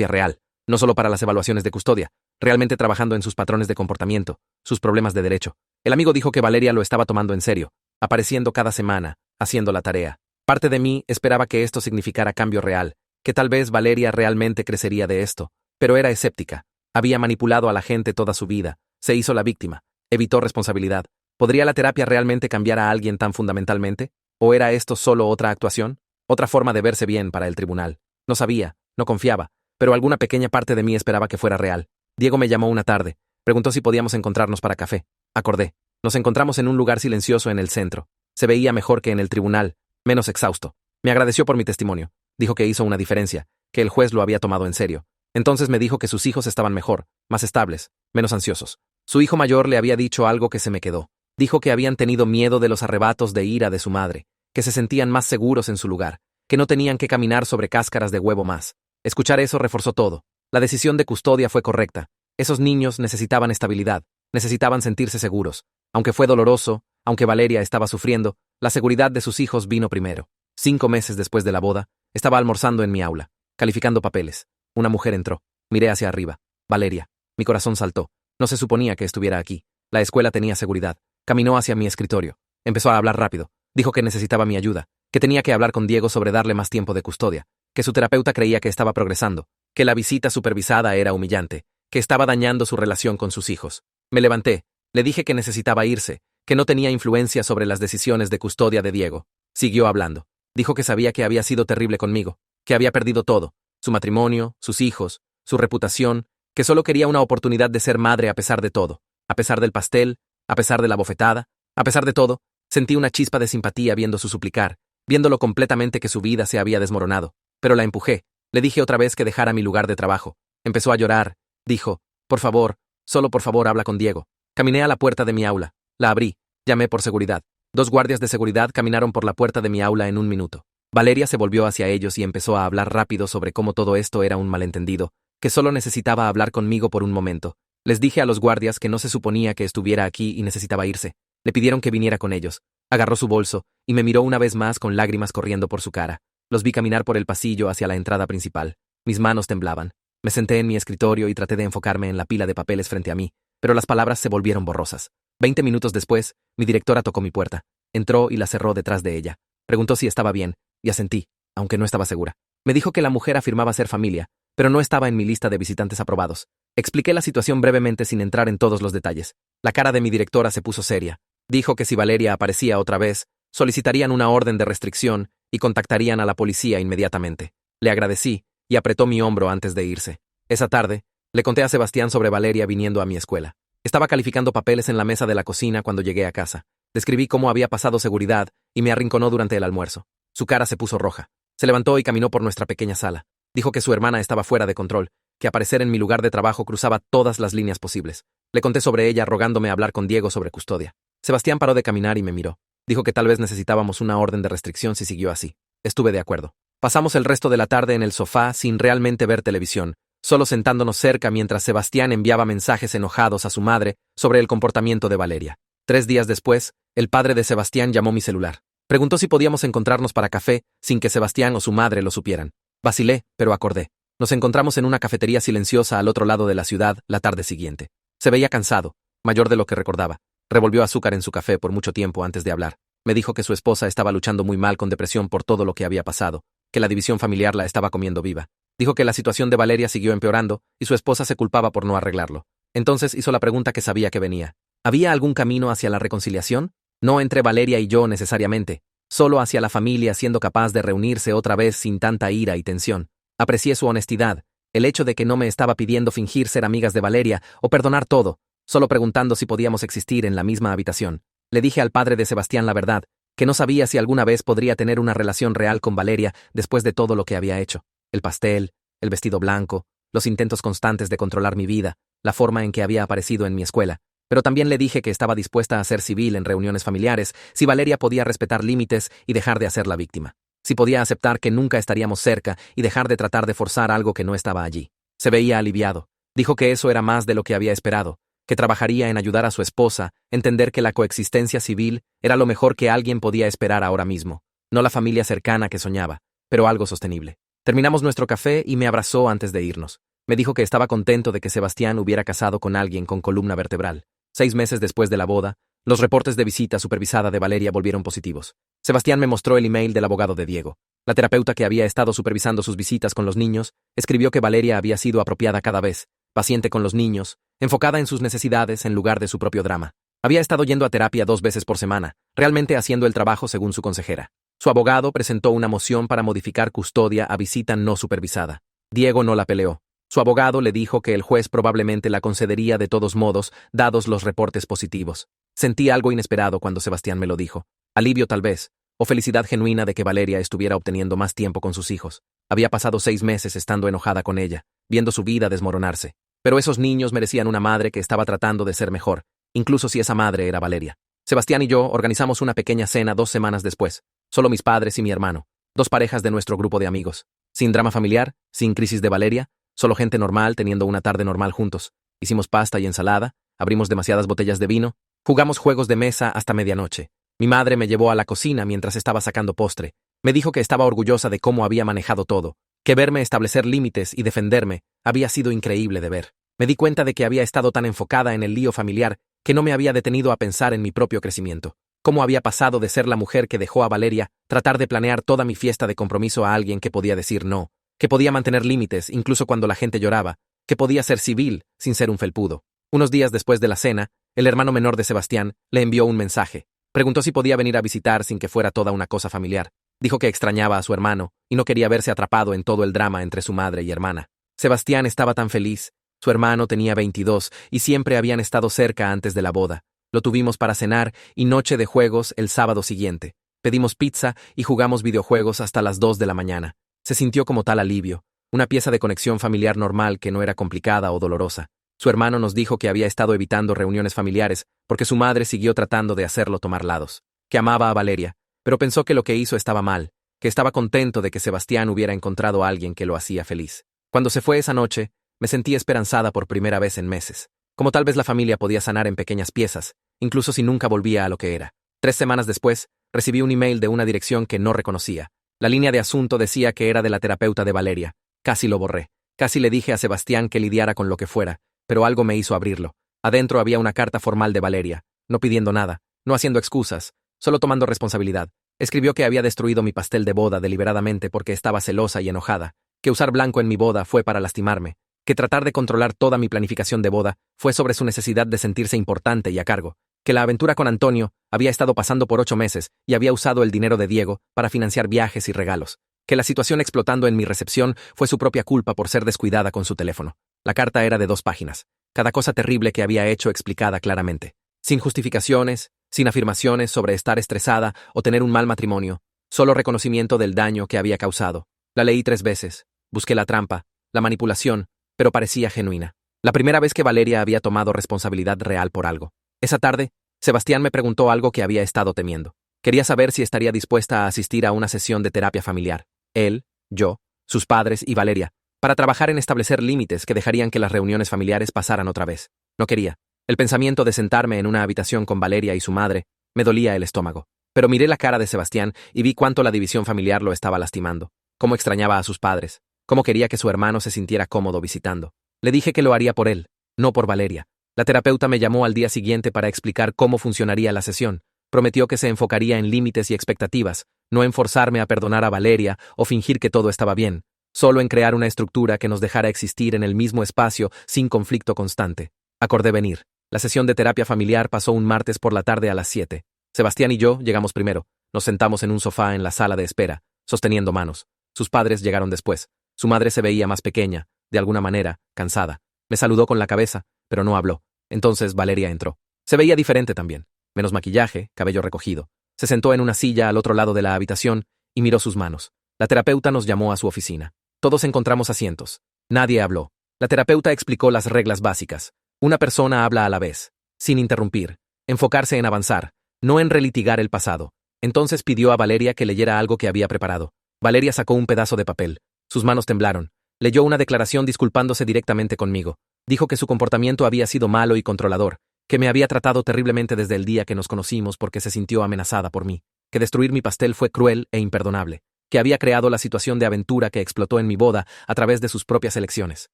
real, no solo para las evaluaciones de custodia, realmente trabajando en sus patrones de comportamiento, sus problemas de derecho. El amigo dijo que Valeria lo estaba tomando en serio, apareciendo cada semana, haciendo la tarea. Parte de mí esperaba que esto significara cambio real, que tal vez Valeria realmente crecería de esto, pero era escéptica. Había manipulado a la gente toda su vida, se hizo la víctima, evitó responsabilidad. ¿Podría la terapia realmente cambiar a alguien tan fundamentalmente? ¿O era esto solo otra actuación? Otra forma de verse bien para el tribunal. No sabía, no confiaba, pero alguna pequeña parte de mí esperaba que fuera real. Diego me llamó una tarde, preguntó si podíamos encontrarnos para café. Acordé. Nos encontramos en un lugar silencioso en el centro. Se veía mejor que en el tribunal, menos exhausto. Me agradeció por mi testimonio. Dijo que hizo una diferencia, que el juez lo había tomado en serio. Entonces me dijo que sus hijos estaban mejor, más estables, menos ansiosos. Su hijo mayor le había dicho algo que se me quedó. Dijo que habían tenido miedo de los arrebatos de ira de su madre, que se sentían más seguros en su lugar, que no tenían que caminar sobre cáscaras de huevo más. Escuchar eso reforzó todo. La decisión de custodia fue correcta. Esos niños necesitaban estabilidad, necesitaban sentirse seguros. Aunque fue doloroso, aunque Valeria estaba sufriendo, la seguridad de sus hijos vino primero. 5 meses después de la boda, estaba almorzando en mi aula, calificando papeles. Una mujer entró. Miré hacia arriba. Valeria. Mi corazón saltó. No se suponía que estuviera aquí. La escuela tenía seguridad. Caminó hacia mi escritorio. Empezó a hablar rápido. Dijo que necesitaba mi ayuda, que tenía que hablar con Diego sobre darle más tiempo de custodia, que su terapeuta creía que estaba progresando, que la visita supervisada era humillante, que estaba dañando su relación con sus hijos. Me levanté. Le dije que necesitaba irse, que no tenía influencia sobre las decisiones de custodia de Diego. Siguió hablando. Dijo que sabía que había sido terrible conmigo, que había perdido todo, su matrimonio, sus hijos, su reputación, que solo quería una oportunidad de ser madre a pesar de todo, a pesar del pastel, a pesar de la bofetada, a pesar de todo. Sentí una chispa de simpatía viendo su suplicar, viéndolo completamente que su vida se había desmoronado. Pero la empujé. Le dije otra vez que dejara mi lugar de trabajo. Empezó a llorar. Dijo, por favor, solo por favor habla con Diego. Caminé a la puerta de mi aula. La abrí. Llamé por seguridad. 2 guardias de seguridad caminaron por la puerta de mi aula en un minuto. Valeria se volvió hacia ellos y empezó a hablar rápido sobre cómo todo esto era un malentendido, que solo necesitaba hablar conmigo por un momento. Les dije a los guardias que no se suponía que estuviera aquí y necesitaba irse. Le pidieron que viniera con ellos. Agarró su bolso y me miró una vez más con lágrimas corriendo por su cara. Los vi caminar por el pasillo hacia la entrada principal. Mis manos temblaban. Me senté en mi escritorio y traté de enfocarme en la pila de papeles frente a mí, pero las palabras se volvieron borrosas. 20 minutos después, mi directora tocó mi puerta. Entró y la cerró detrás de ella. Preguntó si estaba bien, y asentí, aunque no estaba segura. Me dijo que la mujer afirmaba ser familia, pero no estaba en mi lista de visitantes aprobados. Expliqué la situación brevemente sin entrar en todos los detalles. La cara de mi directora se puso seria. Dijo que si Valeria aparecía otra vez, solicitarían una orden de restricción y contactarían a la policía inmediatamente. Le agradecí y apretó mi hombro antes de irse. Esa tarde, le conté a Sebastián sobre Valeria viniendo a mi escuela. Estaba calificando papeles en la mesa de la cocina cuando llegué a casa. Describí cómo había pasado seguridad y me arrinconó durante el almuerzo. Su cara se puso roja. Se levantó y caminó por nuestra pequeña sala. Dijo que su hermana estaba fuera de control, que aparecer en mi lugar de trabajo cruzaba todas las líneas posibles. Le conté sobre ella rogándome hablar con Diego sobre custodia. Sebastián paró de caminar y me miró. Dijo que tal vez necesitábamos una orden de restricción si siguió así. Estuve de acuerdo. Pasamos el resto de la tarde en el sofá sin realmente ver televisión, solo sentándonos cerca mientras Sebastián enviaba mensajes enojados a su madre sobre el comportamiento de Valeria. 3 días después, el padre de Sebastián llamó mi celular. Preguntó si podíamos encontrarnos para café sin que Sebastián o su madre lo supieran. Vacilé, pero acordé. Nos encontramos en una cafetería silenciosa al otro lado de la ciudad la tarde siguiente. Se veía cansado, mayor de lo que recordaba. Revolvió azúcar en su café por mucho tiempo antes de hablar. Me dijo que su esposa estaba luchando muy mal con depresión por todo lo que había pasado, que la división familiar la estaba comiendo viva. Dijo que la situación de Valeria siguió empeorando y su esposa se culpaba por no arreglarlo. Entonces hizo la pregunta que sabía que venía. ¿Había algún camino hacia la reconciliación? No entre Valeria y yo necesariamente, solo hacia la familia siendo capaz de reunirse otra vez sin tanta ira y tensión. Aprecié su honestidad, el hecho de que no me estaba pidiendo fingir ser amigas de Valeria o perdonar todo, solo preguntando si podíamos existir en la misma habitación. Le dije al padre de Sebastián la verdad, que no sabía si alguna vez podría tener una relación real con Valeria después de todo lo que había hecho. El pastel, el vestido blanco, los intentos constantes de controlar mi vida, la forma en que había aparecido en mi escuela. Pero también le dije que estaba dispuesta a ser civil en reuniones familiares si Valeria podía respetar límites y dejar de hacer la víctima. Si podía aceptar que nunca estaríamos cerca y dejar de tratar de forzar algo que no estaba allí. Se veía aliviado. Dijo que eso era más de lo que había esperado, que trabajaría en ayudar a su esposa, entender que la coexistencia civil era lo mejor que alguien podía esperar ahora mismo, no la familia cercana que soñaba. pero algo sostenible. Terminamos nuestro café y me abrazó antes de irnos. Me dijo que estaba contento de que Sebastián hubiera casado con alguien con columna vertebral. 6 meses después de la boda, los reportes de visita supervisada de Valeria volvieron positivos. Sebastián me mostró el email del abogado de Diego. La terapeuta que había estado supervisando sus visitas con los niños escribió que Valeria había sido apropiada cada vez, paciente con los niños, enfocada en sus necesidades en lugar de su propio drama. Había estado yendo a terapia 2 veces por semana, realmente haciendo el trabajo según su consejera. Su abogado presentó una moción para modificar custodia a visita no supervisada. Diego no la peleó. Su abogado le dijo que el juez probablemente la concedería de todos modos, dados los reportes positivos. Sentí algo inesperado cuando Sebastián me lo dijo. Alivio tal vez, o felicidad genuina de que Valeria estuviera obteniendo más tiempo con sus hijos. Había pasado 6 meses estando enojada con ella, viendo su vida desmoronarse. Pero esos niños merecían una madre que estaba tratando de ser mejor, incluso si esa madre era Valeria. Sebastián y yo organizamos una pequeña cena 2 semanas después. Solo mis padres y mi hermano. 2 parejas de nuestro grupo de amigos. Sin drama familiar, sin crisis de Valeria, solo gente normal teniendo una tarde normal juntos. Hicimos pasta y ensalada, abrimos demasiadas botellas de vino, jugamos juegos de mesa hasta medianoche. Mi madre me llevó a la cocina mientras estaba sacando postre. Me dijo que estaba orgullosa de cómo había manejado todo, que verme establecer límites y defenderme había sido increíble de ver. Me di cuenta de que había estado tan enfocada en el lío familiar que no me había detenido a pensar en mi propio crecimiento. Cómo había pasado de ser la mujer que dejó a Valeria tratar de planear toda mi fiesta de compromiso a alguien que podía decir no, que podía mantener límites incluso cuando la gente lloraba, que podía ser civil sin ser un felpudo. Unos días después de la cena, el hermano menor de Sebastián le envió un mensaje. Preguntó si podía venir a visitar sin que fuera toda una cosa familiar. Dijo que extrañaba a su hermano y no quería verse atrapado en todo el drama entre su madre y hermana. Sebastián estaba tan feliz. Su hermano tenía 22 y siempre habían estado cerca antes de la boda. Lo tuvimos para cenar y noche de juegos el sábado siguiente. Pedimos pizza y jugamos videojuegos hasta las 2 de la mañana. Se sintió como tal alivio, una pieza de conexión familiar normal que no era complicada o dolorosa. Su hermano nos dijo que había estado evitando reuniones familiares porque su madre siguió tratando de hacerlo tomar lados, que amaba a Valeria, pero pensó que lo que hizo estaba mal, que estaba contento de que Sebastián hubiera encontrado a alguien que lo hacía feliz. Cuando se fue esa noche, me sentí esperanzada por primera vez en meses. Como tal vez la familia podía sanar en pequeñas piezas, incluso si nunca volvía a lo que era. 3 semanas después, recibí un email de una dirección que no reconocía. La línea de asunto decía que era de la terapeuta de Valeria. Casi lo borré. Casi le dije a Sebastián que lidiara con lo que fuera, pero algo me hizo abrirlo. Adentro había una carta formal de Valeria, no pidiendo nada, no haciendo excusas, solo tomando responsabilidad. Escribió que había destruido mi pastel de boda deliberadamente porque estaba celosa y enojada, que usar blanco en mi boda fue para lastimarme, que tratar de controlar toda mi planificación de boda fue sobre su necesidad de sentirse importante y a cargo, que la aventura con Antonio había estado pasando por 8 meses y había usado el dinero de Diego para financiar viajes y regalos, que la situación explotando en mi recepción fue su propia culpa por ser descuidada con su teléfono. La carta era de 2 páginas, cada cosa terrible que había hecho explicada claramente, sin justificaciones, sin afirmaciones sobre estar estresada o tener un mal matrimonio, solo reconocimiento del daño que había causado. La leí 3 veces, busqué la trampa, la manipulación, pero parecía genuina. La primera vez que Valeria había tomado responsabilidad real por algo. Esa tarde, Sebastián me preguntó algo que había estado temiendo. Quería saber si estaría dispuesta a asistir a una sesión de terapia familiar. Él, yo, sus padres y Valeria, para trabajar en establecer límites que dejarían que las reuniones familiares pasaran otra vez. No quería. El pensamiento de sentarme en una habitación con Valeria y su madre me dolía el estómago. Pero miré la cara de Sebastián y vi cuánto la división familiar lo estaba lastimando, cómo extrañaba a sus padres, cómo quería que su hermano se sintiera cómodo visitando. Le dije que lo haría por él, no por Valeria. La terapeuta me llamó al día siguiente para explicar cómo funcionaría la sesión. Prometió que se enfocaría en límites y expectativas, no en forzarme a perdonar a Valeria o fingir que todo estaba bien, solo en crear una estructura que nos dejara existir en el mismo espacio sin conflicto constante. Acordé venir. La sesión de terapia familiar pasó un martes por la tarde a las 7. Sebastián y yo llegamos primero. Nos sentamos en un sofá en la sala de espera, sosteniendo manos. Sus padres llegaron después. Su madre se veía más pequeña, de alguna manera, cansada. Me saludó con la cabeza, pero no habló. Entonces Valeria entró. Se veía diferente también. Menos maquillaje, cabello recogido. Se sentó en una silla al otro lado de la habitación y miró sus manos. La terapeuta nos llamó a su oficina. Todos encontramos asientos. Nadie habló. La terapeuta explicó las reglas básicas. Una persona habla a la vez, sin interrumpir, enfocarse en avanzar, no en relitigar el pasado. Entonces pidió a Valeria que leyera algo que había preparado. Valeria sacó un pedazo de papel. Sus manos temblaron. Leyó una declaración disculpándose directamente conmigo. Dijo que su comportamiento había sido malo y controlador, que me había tratado terriblemente desde el día que nos conocimos porque se sintió amenazada por mí, que destruir mi pastel fue cruel e imperdonable. que había creado la situación de aventura que explotó en mi boda a través de sus propias elecciones.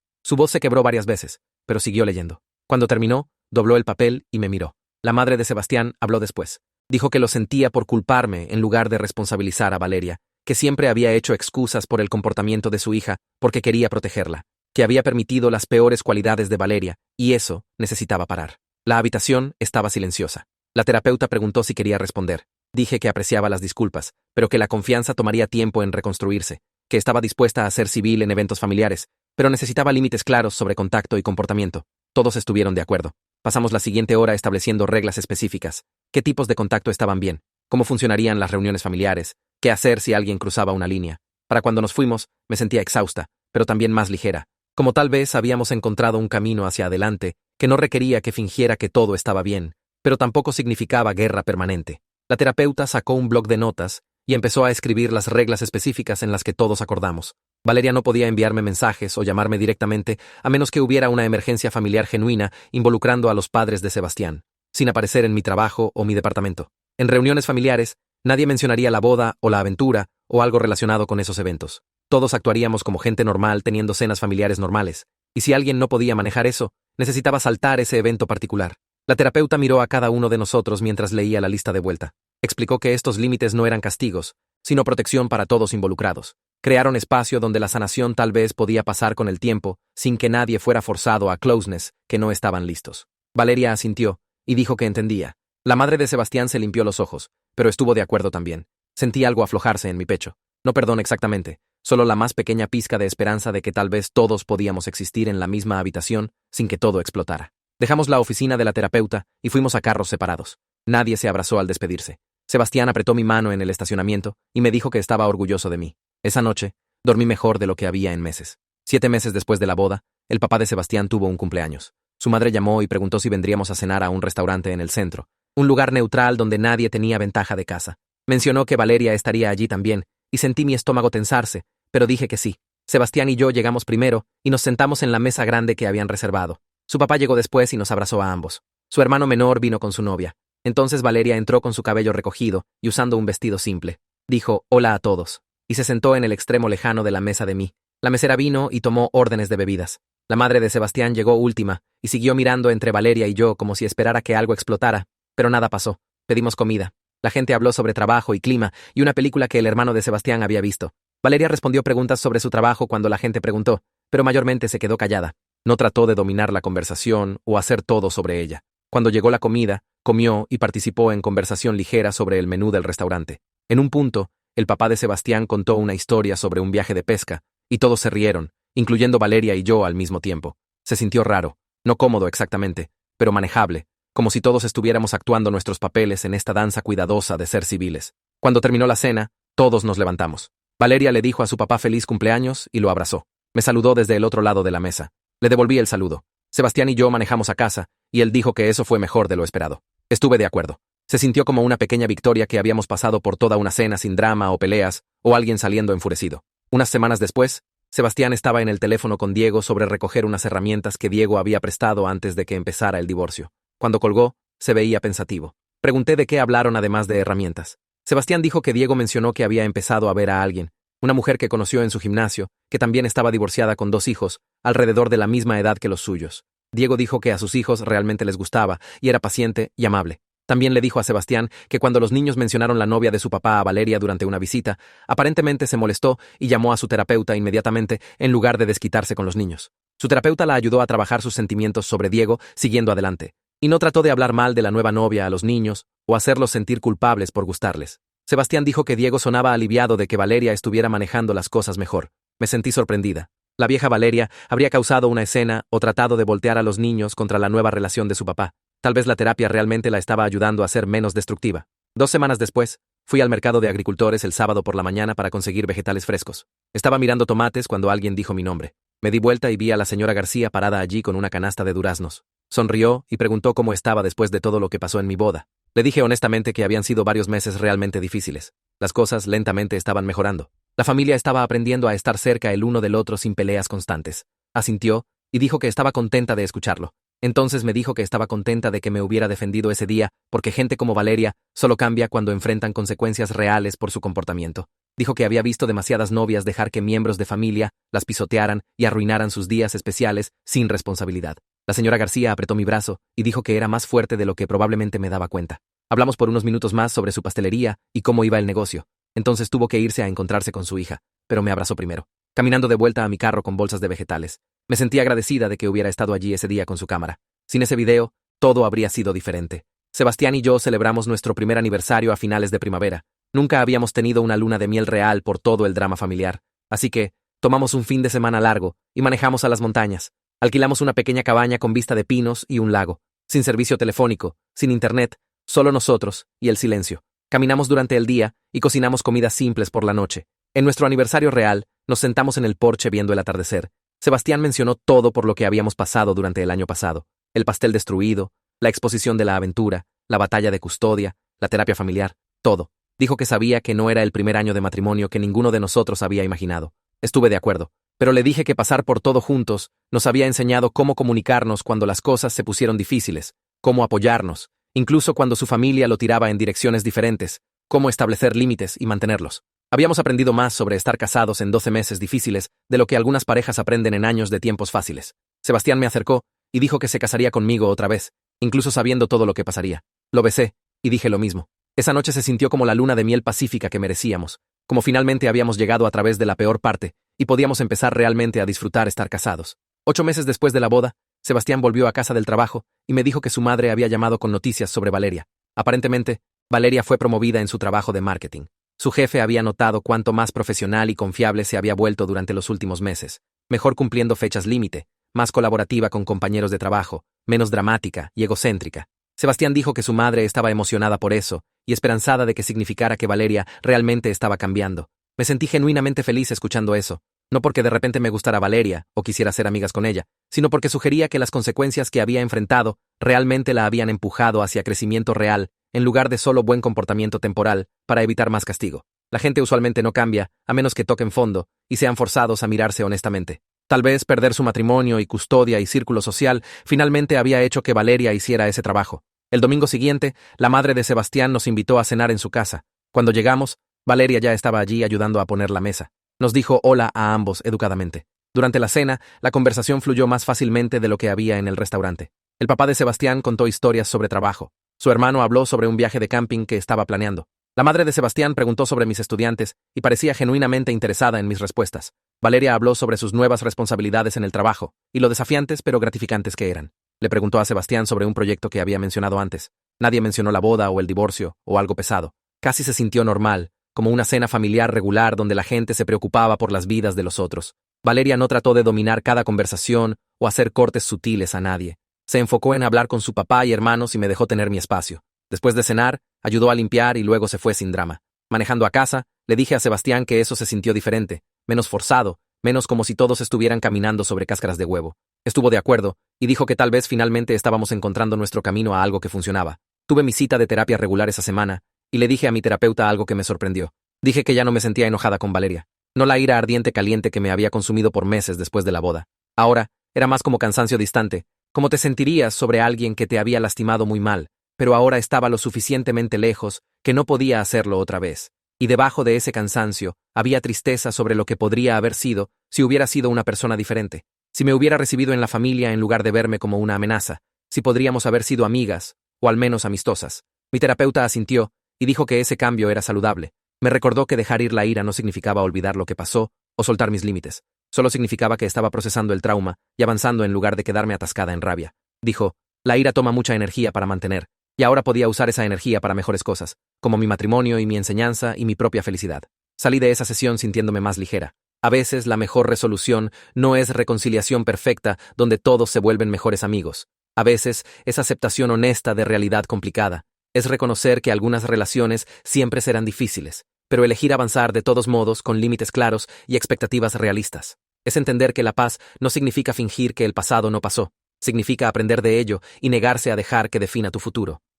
Su voz se quebró varias veces, pero siguió leyendo. Cuando terminó, dobló el papel y me miró. La madre de Sebastián habló después. Dijo que lo sentía por culparme en lugar de responsabilizar a Valeria, que siempre había hecho excusas por el comportamiento de su hija porque quería protegerla, que había permitido las peores cualidades de Valeria, y eso necesitaba parar. La habitación estaba silenciosa. La terapeuta preguntó si quería responder. Dije que apreciaba las disculpas, pero que la confianza tomaría tiempo en reconstruirse, que estaba dispuesta a ser civil en eventos familiares, pero necesitaba límites claros sobre contacto y comportamiento. Todos estuvieron de acuerdo. Pasamos la siguiente hora estableciendo reglas específicas. ¿Qué tipos de contacto estaban bien? ¿Cómo funcionarían las reuniones familiares? ¿Qué hacer si alguien cruzaba una línea? Para cuando nos fuimos, me sentía exhausta, pero también más ligera. Como tal vez habíamos encontrado un camino hacia adelante que no requería que fingiera que todo estaba bien, pero tampoco significaba guerra permanente. La terapeuta sacó un bloc de notas y empezó a escribir las reglas específicas en las que todos acordamos. Valeria no podía enviarme mensajes o llamarme directamente a menos que hubiera una emergencia familiar genuina involucrando a los padres de Sebastián, sin aparecer en mi trabajo o mi departamento. En reuniones familiares, nadie mencionaría la boda o la aventura o algo relacionado con esos eventos. Todos actuaríamos como gente normal teniendo cenas familiares normales, y si alguien no podía manejar eso, necesitaba saltar ese evento particular. La terapeuta miró a cada uno de nosotros mientras leía la lista de vuelta. Explicó que estos límites no eran castigos, sino protección para todos involucrados. Crearon espacio donde la sanación tal vez podía pasar con el tiempo, sin que nadie fuera forzado a closeness que no estaban listos. Valeria asintió y dijo que entendía. La madre de Sebastián se limpió los ojos, pero estuvo de acuerdo también. Sentí algo aflojarse en mi pecho. No perdón exactamente, solo la más pequeña pizca de esperanza de que tal vez todos podíamos existir en la misma habitación sin que todo explotara. Dejamos la oficina de la terapeuta y fuimos a carros separados. Nadie se abrazó al despedirse. Sebastián apretó mi mano en el estacionamiento y me dijo que estaba orgulloso de mí. Esa noche, dormí mejor de lo que había en meses. 7 meses después de la boda, el papá de Sebastián tuvo un cumpleaños. Su madre llamó y preguntó si vendríamos a cenar a un restaurante en el centro, un lugar neutral donde nadie tenía ventaja de casa. Mencionó que Valeria estaría allí también, y sentí mi estómago tensarse, pero dije que sí. Sebastián y yo llegamos primero y nos sentamos en la mesa grande que habían reservado. Su papá llegó después y nos abrazó a ambos. Su hermano menor vino con su novia. Entonces Valeria entró con su cabello recogido y usando un vestido simple. Dijo «Hola a todos» y se sentó en el extremo lejano de la mesa de mí. La mesera vino y tomó órdenes de bebidas. La madre de Sebastián llegó última y siguió mirando entre Valeria y yo como si esperara que algo explotara, pero nada pasó. Pedimos comida. La gente habló sobre trabajo y clima y una película que el hermano de Sebastián había visto. Valeria respondió preguntas sobre su trabajo cuando la gente preguntó, pero mayormente se quedó callada. No trató de dominar la conversación o hacer todo sobre ella. Cuando llegó la comida, comió y participó en conversación ligera sobre el menú del restaurante. En un punto, el papá de Sebastián contó una historia sobre un viaje de pesca, y todos se rieron, incluyendo Valeria y yo al mismo tiempo. Se sintió raro, no cómodo exactamente, pero manejable, como si todos estuviéramos actuando nuestros papeles en esta danza cuidadosa de ser civiles. Cuando terminó la cena, todos nos levantamos. Valeria le dijo a su papá feliz cumpleaños y lo abrazó. Me saludó desde el otro lado de la mesa. Le devolví el saludo. Sebastián y yo manejamos a casa, y él dijo que eso fue mejor de lo esperado. Estuve de acuerdo. Se sintió como una pequeña victoria que habíamos pasado por toda una cena sin drama o peleas, o alguien saliendo enfurecido. Unas semanas después, Sebastián estaba en el teléfono con Diego sobre recoger unas herramientas que Diego había prestado antes de que empezara el divorcio. Cuando colgó, se veía pensativo. Pregunté de qué hablaron además de herramientas. Sebastián dijo que Diego mencionó que había empezado a ver a alguien, una mujer que conoció en su gimnasio, que también estaba divorciada con 2 hijos, alrededor de la misma edad que los suyos. Diego dijo que a sus hijos realmente les gustaba y era paciente y amable. También le dijo a Sebastián que cuando los niños mencionaron la novia de su papá a Valeria durante una visita, aparentemente se molestó y llamó a su terapeuta inmediatamente en lugar de desquitarse con los niños. Su terapeuta la ayudó a trabajar sus sentimientos sobre Diego siguiendo adelante, y no trató de hablar mal de la nueva novia a los niños o hacerlos sentir culpables por gustarles. Sebastián dijo que Diego sonaba aliviado de que Valeria estuviera manejando las cosas mejor. Me sentí sorprendida. La vieja Valeria habría causado una escena o tratado de voltear a los niños contra la nueva relación de su papá. Tal vez la terapia realmente la estaba ayudando a ser menos destructiva. 2 semanas después, fui al mercado de agricultores el sábado por la mañana para conseguir vegetales frescos. Estaba mirando tomates cuando alguien dijo mi nombre. Me di vuelta y vi a la señora García parada allí con una canasta de duraznos. Sonrió y preguntó cómo estaba después de todo lo que pasó en mi boda. Le dije honestamente que habían sido varios meses realmente difíciles. Las cosas lentamente estaban mejorando. La familia estaba aprendiendo a estar cerca el uno del otro sin peleas constantes. Asintió y dijo que estaba contenta de escucharlo. Entonces me dijo que estaba contenta de que me hubiera defendido ese día, porque gente como Valeria solo cambia cuando enfrentan consecuencias reales por su comportamiento. Dijo que había visto demasiadas novias dejar que miembros de familia las pisotearan y arruinaran sus días especiales sin responsabilidad. La señora García apretó mi brazo y dijo que era más fuerte de lo que probablemente me daba cuenta. Hablamos por unos minutos más sobre su pastelería y cómo iba el negocio. Entonces tuvo que irse a encontrarse con su hija, pero me abrazó primero. Caminando de vuelta a mi carro con bolsas de vegetales, me sentí agradecida de que hubiera estado allí ese día con su cámara. Sin ese video, todo habría sido diferente. Sebastián y yo celebramos nuestro primer aniversario a finales de primavera. Nunca habíamos tenido una luna de miel real por todo el drama familiar. Así que, tomamos un fin de semana largo y manejamos a las montañas. Alquilamos una pequeña cabaña con vista de pinos y un lago, sin servicio telefónico, sin internet, solo nosotros y el silencio. Caminamos durante el día y cocinamos comidas simples por la noche. En nuestro aniversario real, nos sentamos en el porche viendo el atardecer. Sebastián mencionó todo por lo que habíamos pasado durante el año pasado. El pastel destruido, la exposición de la aventura, la batalla de custodia, la terapia familiar, todo. Dijo que sabía que no era el primer año de matrimonio que ninguno de nosotros había imaginado. Estuve de acuerdo, pero le dije que pasar por todo juntos nos había enseñado cómo comunicarnos cuando las cosas se pusieron difíciles, cómo apoyarnos, incluso cuando su familia lo tiraba en direcciones diferentes, cómo establecer límites y mantenerlos. Habíamos aprendido más sobre estar casados en 12 meses difíciles de lo que algunas parejas aprenden en años de tiempos fáciles. Sebastián me acercó y dijo que se casaría conmigo otra vez, incluso sabiendo todo lo que pasaría. Lo besé y dije lo mismo. Esa noche se sintió como la luna de miel pacífica que merecíamos, como finalmente habíamos llegado a través de la peor parte y podíamos empezar realmente a disfrutar estar casados. 8 meses después de la boda, Sebastián volvió a casa del trabajo y me dijo que su madre había llamado con noticias sobre Valeria. Aparentemente, Valeria fue promovida en su trabajo de marketing. Su jefe había notado cuánto más profesional y confiable se había vuelto durante los últimos meses, mejor cumpliendo fechas límite, más colaborativa con compañeros de trabajo, menos dramática y egocéntrica. Sebastián dijo que su madre estaba emocionada por eso y esperanzada de que significara que Valeria realmente estaba cambiando. Me sentí genuinamente feliz escuchando eso, no porque de repente me gustara Valeria o quisiera ser amigas con ella, sino porque sugería que las consecuencias que había enfrentado realmente la habían empujado hacia crecimiento real en lugar de solo buen comportamiento temporal para evitar más castigo. La gente usualmente no cambia, a menos que toquen fondo y sean forzados a mirarse honestamente. Tal vez perder su matrimonio y custodia y círculo social finalmente había hecho que Valeria hiciera ese trabajo. El domingo siguiente, la madre de Sebastián nos invitó a cenar en su casa. Cuando llegamos, Valeria ya estaba allí ayudando a poner la mesa. Nos dijo hola a ambos educadamente. Durante la cena, la conversación fluyó más fácilmente de lo que había en el restaurante. El papá de Sebastián contó historias sobre trabajo. Su hermano habló sobre un viaje de camping que estaba planeando. La madre de Sebastián preguntó sobre mis estudiantes y parecía genuinamente interesada en mis respuestas. Valeria habló sobre sus nuevas responsabilidades en el trabajo y lo desafiantes pero gratificantes que eran. Le preguntó a Sebastián sobre un proyecto que había mencionado antes. Nadie mencionó la boda o el divorcio o algo pesado. Casi se sintió normal, como una cena familiar regular donde la gente se preocupaba por las vidas de los otros. Valeria no trató de dominar cada conversación o hacer cortes sutiles a nadie. Se enfocó en hablar con su papá y hermanos y me dejó tener mi espacio. Después de cenar, ayudó a limpiar y luego se fue sin drama. Manejando a casa, le dije a Sebastián que eso se sintió diferente, menos forzado, menos como si todos estuvieran caminando sobre cáscaras de huevo. Estuvo de acuerdo y dijo que tal vez finalmente estábamos encontrando nuestro camino a algo que funcionaba. Tuve mi cita de terapia regular esa semana y le dije a mi terapeuta algo que me sorprendió. Dije que ya no me sentía enojada con Valeria. No la ira ardiente caliente que me había consumido por meses después de la boda. Ahora, era más como cansancio distante, como te sentirías sobre alguien que te había lastimado muy mal, pero ahora estaba lo suficientemente lejos que no podía hacerlo otra vez. Y debajo de ese cansancio había tristeza sobre lo que podría haber sido si hubiera sido una persona diferente, si me hubiera recibido en la familia en lugar de verme como una amenaza, si podríamos haber sido amigas, o al menos amistosas. Mi terapeuta asintió y dijo que ese cambio era saludable. Me recordó que dejar ir la ira no significaba olvidar lo que pasó o soltar mis límites. Solo significaba que estaba procesando el trauma y avanzando en lugar de quedarme atascada en rabia. Dijo, la ira toma mucha energía para mantener, y ahora podía usar esa energía para mejores cosas, como mi matrimonio y mi enseñanza y mi propia felicidad. Salí de esa sesión sintiéndome más ligera. A veces la mejor resolución no es reconciliación perfecta donde todos se vuelven mejores amigos. A veces es aceptación honesta de realidad complicada. Es reconocer que algunas relaciones siempre serán difíciles, pero elegir avanzar de todos modos con límites claros y expectativas realistas. Es entender que la paz no significa fingir que el pasado no pasó, significa aprender de ello y negarse a dejar que defina tu futuro.